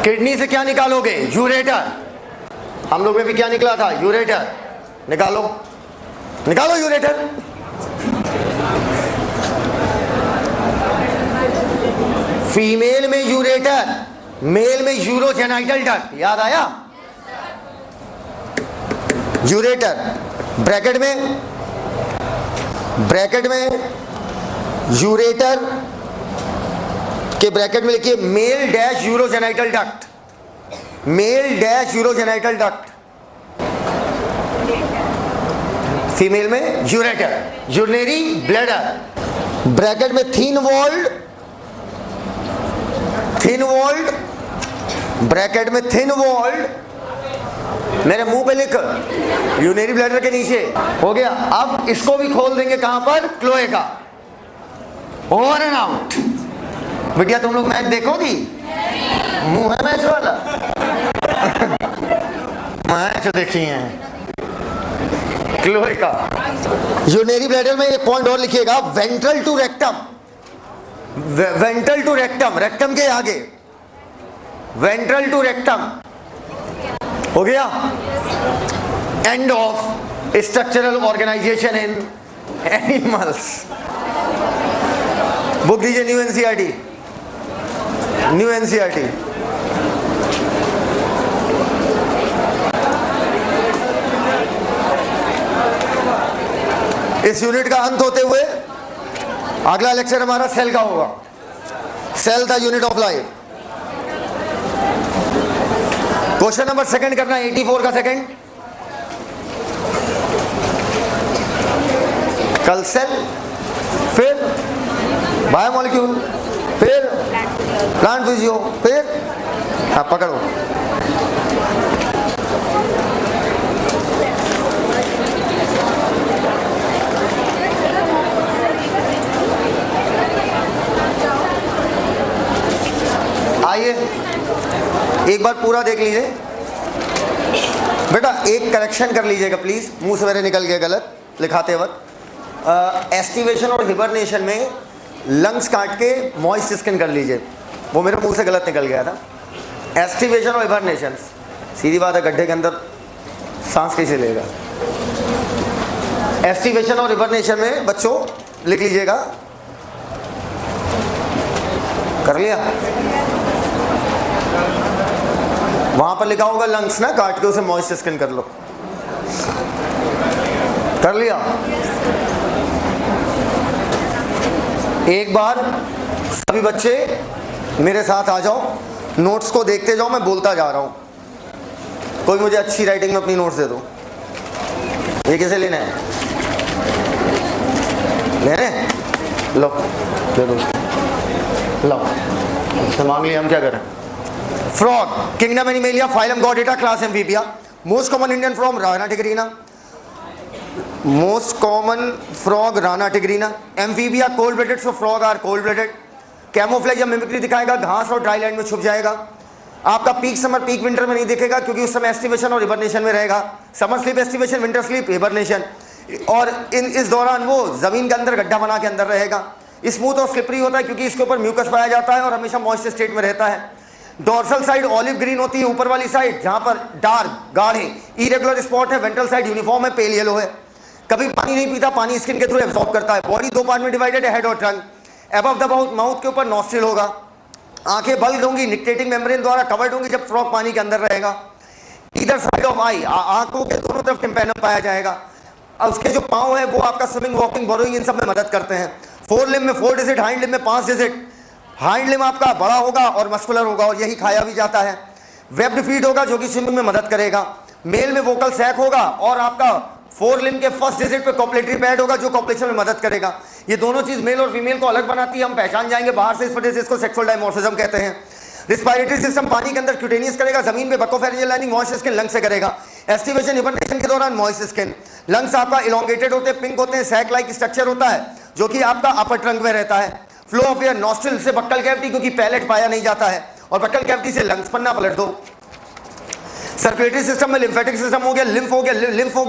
किडनी से क्या निकालोगे? यूरेटर। हम लोग में भी क्या निकला था? यूरेटर। निकालो निकालो यूरेटर। फीमेल में यूरेटर, मेल में यूरोजेनाइटल डक्ट। याद आया? यूरेटर ब्रैकेट में यूरेटर के ब्रैकेट में लिखिए male dash urogenital duct, male dash urogenital duct. Female में यूरेटर, यूरिनरी ब्लैडर। ब्रैकेट में थिन वॉल्ड, ब्रैकेट में थिन वॉल्ड, मेरे मुंह पे लिख, यूरिनरी ब्लैडर के नीचे। हो गया। अब इसको भी खोल देंगे कहां पर? क्लोएका। Over and out. बेटिया तुम लोग मैच देखोगी? मुंह है मैच वाला। मैच देखी है। क्लोएका। यूरिनरी ब्लैडर में एक पॉइंट और लिखिएगा, ventral to rectum, ventral to rectum, rectum के आगे, वेंट्रल टू रेक्टम। हो गया। End of structural organisation in animals. Book दीजिए न्यू एनसीईआरटी, न्यू एनसीईआरटी। इस यूनिट का अंत होते हुए अगला लेक्चर हमारा सेल का होगा। Cell the unit of life. Question number second करना है, 84 का सेकंड। कल सेल, फिर बायोमोलिक्यूल, फिर प्लांट फिजियो, फिर आप पकड़ो। आइए एक बार पूरा देख लीजिए। बेटा एक करेक्शन कर लीजिएगा प्लीज, मुंह से मेरे निकल गया गलत लिखाते वक्त। एस्टिवेशन और हिबरनेशन में लंग्स काट के मॉइस्ट स्किन कर लीजिए, वो मेरे मुंह से गलत निकल गया था। एस्टिवेशन और हिबरनेशन, सीधी बात है, गड्ढे के अंदर सांस कैसे लेगा। एस्टिवेशन और हिबरनेशन में बच्चों लिख लीजिएगा। कर लिया? वहां पर लिखा होगा लंग्स ना, काट के उसे मॉइस्ट स्किन कर लो। कर लिया? एक बार सभी बच्चे मेरे साथ आ जाओ, नोट्स को देखते जाओ, मैं बोलता जा रहा हूं। कोई मुझे अच्छी राइटिंग में अपनी नोट्स दे दो। ये कैसे लेना है? लेने लो, दे दो, लो। इससे मांग लिया, हम क्या करें? फ्रॉग, किंगडम एनिमेलिया, फाइलम गॉडेटा, class amphibia. Most common Indian from Rana tigrina, most common frog Rana tigrina. Amphibia cold blooded, so frog are cold blooded. Camouflage या मिमिक्री दिखाएगा, घास और ड्राई लैंड में छुप जाएगा। आपका पीक समर पीक विंटर में नहीं दिखेगा क्योंकि उस समय एस्टिवेशन और हिबरनेशन में रहेगा। Summer sleep aestivation, winter sleep hibernation. और इस दौरान वो जमीन के अंदर गड्ढा बना के अंदर रहेगा। स्मूथ और स्लिपरी होता है क्योंकि इसके ऊपर म्यूकस पाया जाता है और हमेशा मॉइस्ट स्टेट में रहता है। डोर्सल साइड ऑलिव ग्रीन होती है, ऊपर वाली साइड जहां पर डार्क गाढ़े इरेगुलर स्पॉट है। वेंट्रल साइड यूनिफॉर्म है, पेल येलो है। कभी पानी नहीं पीता, पानी स्किन के थ्रू एब्सॉर्ब करता है। बॉडी दो पार्ट में डिवाइडेड है, हेड और टंग। अबव द माउथ के ऊपर नॉस्ट्रिल होगा। आंखें बल्ब होंगी, निक्टेटिंग मेम्ब्रेन द्वारा कवर्ड होंगी जब फ्रॉग पानी के अंदर रहेगा। इधर साइड ऑफ आई, आंखों के दोनों तरफ टिम्पैनम पाया जाएगा। उसके जो पाँव है वो आपका स्विमिंग, वॉकिंग, बोरोइंग इन सब में मदद करते हैं। फोर लिम्ब में 4 डिजिट, हाइंड लिम्ब में 5 डिजिट। हाइंड लिम्ब आपका बड़ा होगा और मस्कुलर होगा और यही खाया भी जाता है। वेब्ड फीट होगा जो कि स्विमिंग में मदद करेगा। मेल में वोकल सैक होगा और आपका 4 लिम्ब के फर्स्ट डिजिट पे कॉपलेटरी पैड होगा जो कॉपलेशन में मदद करेगा। ये दोनों चीज मेल और फीमेल को अलग बनाती है, हम पहचान जाएंगे बाहर से, इस वजह से इसको सेक्सुअल डायमॉर्फिज्म कहते हैं। रिस्पायरेटरी सिस्टम पानी के अंदर क्यूटेनियस करेगा, जमीन पे बकोफेरिंजियल लाइनिंग, मॉइस्ट स्किन लंग से करेगा। एस्टिवेशन हिबरनेशन के दौरान मॉइस्ट स्किन। लंग्स आपका इलोंगेटेड होते हैं, पिंक होते हैं, सैक लाइक स्ट्रक्चर होता है जो कि आपका अपर ट्रंक में रहता है। फ्लो ऑफ एयर नॉस्ट्रिल से बक्कल कैविटी, क्योंकि पैलेट पाया नहीं जाता है, और बक्कल कैविटी से लंग्स। पन्ना पलट दो। सर्कुलेटरी सिस्टम में लिम्फेटिक सिस्टम हो गया, लिम्फ हो गया,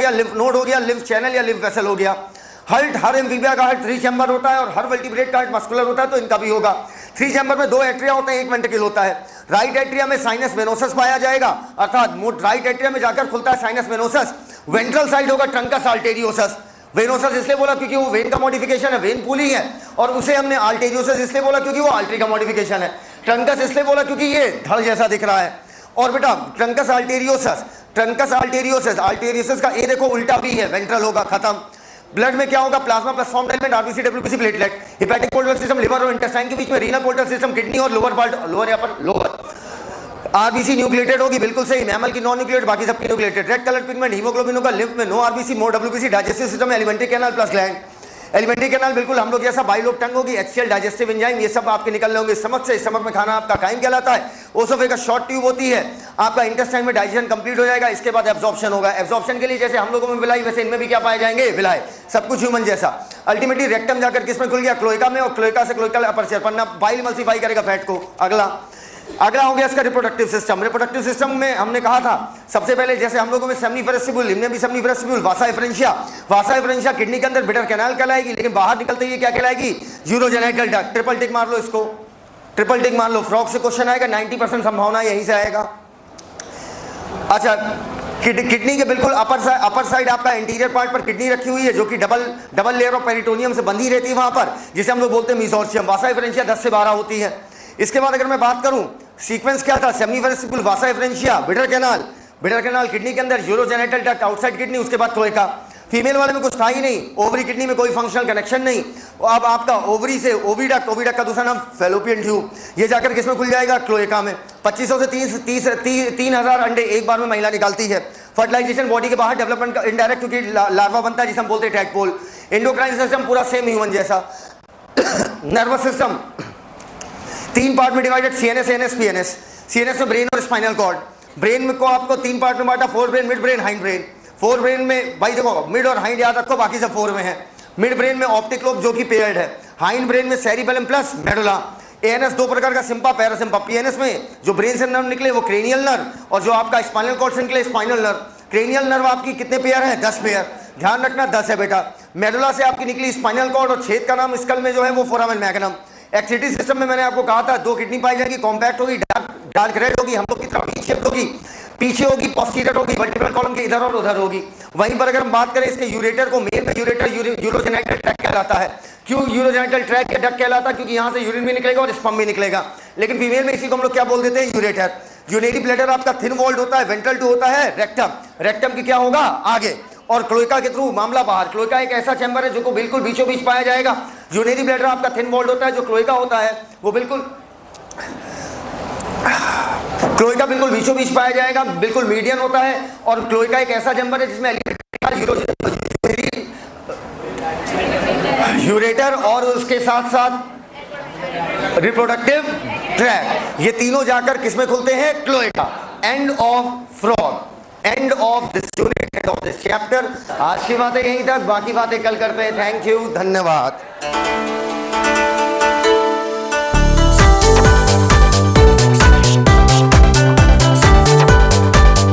लिम्फ नोड हो गया, लिम्फ चैनल या लिम्फ वेसल हो गया। हर्ट, हर एम्फीबिया का हर्ट 3 चैम्बर होता है और हर वर्टिब्रेट का हर्ट मस्कुलर होता है, तो इनका भी होगा। 3 चैम्बर में 2 एट्रिया होते हैं, 1 वेंट्रिकल होता है। राइट एट्रिया में साइनस वेनोसस पाया जाएगा, अर्थात राइट एट्रिया में जाकर खुलता है साइनस वेनोसस। वेंट्रल साइड होगा ट्रंकस आर्टेरियोसस। वेनोसस इसलिए बोला क्योंकि वो वेन का मॉडिफिकेशन है, वेन पूली है, और उसे हमने आर्टेरियोसस इसलिए बोला क्योंकि वो आर्टरी का मॉडिफिकेशन है। ट्रंकस इसलिए बोला क्योंकि ये धड़ जैसा दिख रहा है। और बेटा ट्रंकस आर्टेरियोसस, आर्टेरियोसस का ए देखो उल्टा भी है, वेंट्रल होगा, खत्म। ब्लड में क्या होगा? Plasma plus formed element, RBC, WBC, platelet. Hepatic portal system liver और इंटेस्टाइन के बीच में, रीनल पोर्टल सिस्टम किडनी और लोअर पार्ट, लोअर या पर लोअर। आरबीसी न्यूक्लिएटेड होगी, बिल्कुल सही। मैमल की नॉन न्यूक्लिएटेड, बाकी सबकी nucleated. Red colour pigment haemoglobin होगा। लिम्फ में no RBC, more WBC. Digestive system में alimentary canal plus gland. Alimentary canal बिल्कुल हम लोग जैसा, बाइलोब टंग होगी, एचसीएल डाइजेस्टिव एंजाइम, ये सब आपके निकल रहे होंगे स्टमक से। स्टमक में खाना आपका काइम कहलाता है। ओसोफेगस शॉर्ट ट्यूब होती है, आपका इंटेस्टाइन में डाइजेशन कंप्लीट हो जाएगा, इसके बाद एब्जॉर्प्शन होगा। एब्जॉर्प्शन के लिए जैसे हम लोगों में विलाई, वैसे इनमें भी क्या पाए जाएंगे? विलाई, सब कुछ ह्यूमन जैसा। अल्टीमेटली रेक्टम जाकर किसमें खुल गया? क्लोएका में, और क्लोएका से क्लोइकल अपर्चर, पन्ना बाइल इमल्सिफाई करेगा फैट को। अगला हो गया इसका रिप्रोडक्टिव सिस्टम। रिप्रोडक्टिव सिस्टम में हमने कहा था सबसे पहले, जैसे हम लोगों में सेमनीफेरस ट्यूब्यूल, इनमें भी सेमनीफेरस ट्यूब्यूल। वासा एफरेंशिया किडनी के अंदर बिटर कैनाल कहलाएगी, लेकिन बाहर निकलते ही क्या कहलाएगी? Urogenital duct. ट्रिपल टिक मार लो इसको, ट्रिपल टिक मार लो। फ्रॉग से क्वेश्चन आएगा, 90% संभावना यहीं से आएगा। अच्छा, किडनी के बिल्कुल अपर साइड आपका इंटीरियर पार्ट पर किडनी रखी हुई है, जो कि डबल लेयर ऑफ पेरिटोनियम से बंधी रहती है वहां पर, जिसे हम लोग बोलते हैं मीजोर्शियम। वासा एफरेंशिया 10 से 12 होती है। इसके बाद अगर मैं बात करूं, सीक्वेंस क्या था? सेमनीफेरस ट्यूब्यूल, वासा एफरेंशिया, बिटर कैनाल किडनी के अंदर, यूरोजेनिटल डक्ट आउटसाइड किडनी, उसके बाद क्लोएका। फीमेल वाले में कुछ था ही नहीं, ओवरी किडनी में कोई फंक्शनल कनेक्शन नहीं। अब आपका ओवरी से ओविडक्ट का दूसरा नाम फेलोपियन ट्यूब, ये जाकर किसमें खुल जाएगा? क्लोएका में। 2500 से 3000 अंडे एक बार में महिला निकालती है। फर्टिलाइजेशन बॉडी के बाहर, डेवलपमेंट इनडायरेक्ट, क्योंकि लार्वा बनता है जिसे हम बोलते हैं टैडपोल। एंडोक्राइन सिस्टम पूरा सेम ह्यूमन जैसा। नर्वस सिस्टम 3 पार्ट में divided, CNS, ANS, PNS. CNS में ब्रेन और स्पाइनल कॉर्ड। ब्रेन में को आपको 3 पार्ट में बांटा, fore brain, mid brain, hind brain. Fore brain में भाई देखो मिड और हाइंड याद रखो, बाकी सब 4 में है। मिड ब्रेन में ऑप्टिक लोब जो कि पेयर्ड है। हाइंड ब्रेन में सेरिबेलम प्लस मेडुला। एएनएस 2 प्रकार का, सिंपा, पैरासिम्पा। पीएनएस में जो ब्रेन से नर्व निकले वो क्रेनियल नर्व, और जो आपका स्पाइनल कॉर्ड से निकले स्पाइनल नर्व। क्रेनियल नर्व आपकी कितने पेयर है? 10 पेयर, ध्यान रखना 10 है बेटा। मेडुला से आपकी निकली स्पाइनल कॉर्ड, और छेद का नाम स्कल में जो है वो फोरामेन मैग्नम। एक्सिटी सिस्टम में मैंने आपको कहा था 2 किडनी पाई जाएगी, कॉम्पैक्ट होगी, डार्क रेड होगी, हम लोग की तरफ वी शेप होगी, पीछे होगी, पोस्टीरियर होगी, वर्टिब्रल कॉलम के इधर और उधर होगी। वहीं पर अगर हम बात करें इसके यूरेटर को, मेल में यूरेटर यूरोजेनिटल ट्रैक्ट कहलाता है। क्यों यूरोजेनिटल ट्रैक्ट या डक्ट कहलाता है? क्योंकि यहाँ से यूरिन भी निकलेगा और स्पर्म भी निकलेगा। लेकिन फीमेल में इसी को हम लोग क्या बोल देते हैं? यूरेटर। यूरिनरी ब्लैडर आपका थिन वॉल्ड होता है, वेंट्रल टू होता है रेक्टम। रेक्टम की क्या होगा? आगे, और क्लोएका के थ्रू मामला बाहर। क्लोएका एक ऐसा चैम्बर है जो को बिल्कुल बीचों बीच पाया जाएगा। यूरिनरी ब्लैडर आपका थिन वॉल्ड होता है, जो क्लोएका होता है वो बिल्कुल क्लोएका बिल्कुल बीचों बीच पाया जाएगा, बिल्कुल मीडियन होता है। और क्लोएका एक ऐसा चैम्बर है जिसमें यूरेटर और उसके साथ साथ रिप्रोडक्टिव ट्रैक्ट, ये तीनों जाकर किसमें खुलते हैं? Cloaca. End of frog, end of this unit, end of this chapter. आज की बातें यहीं तक, बाकी बातें कल करते हैं। थैंक यू, धन्यवाद।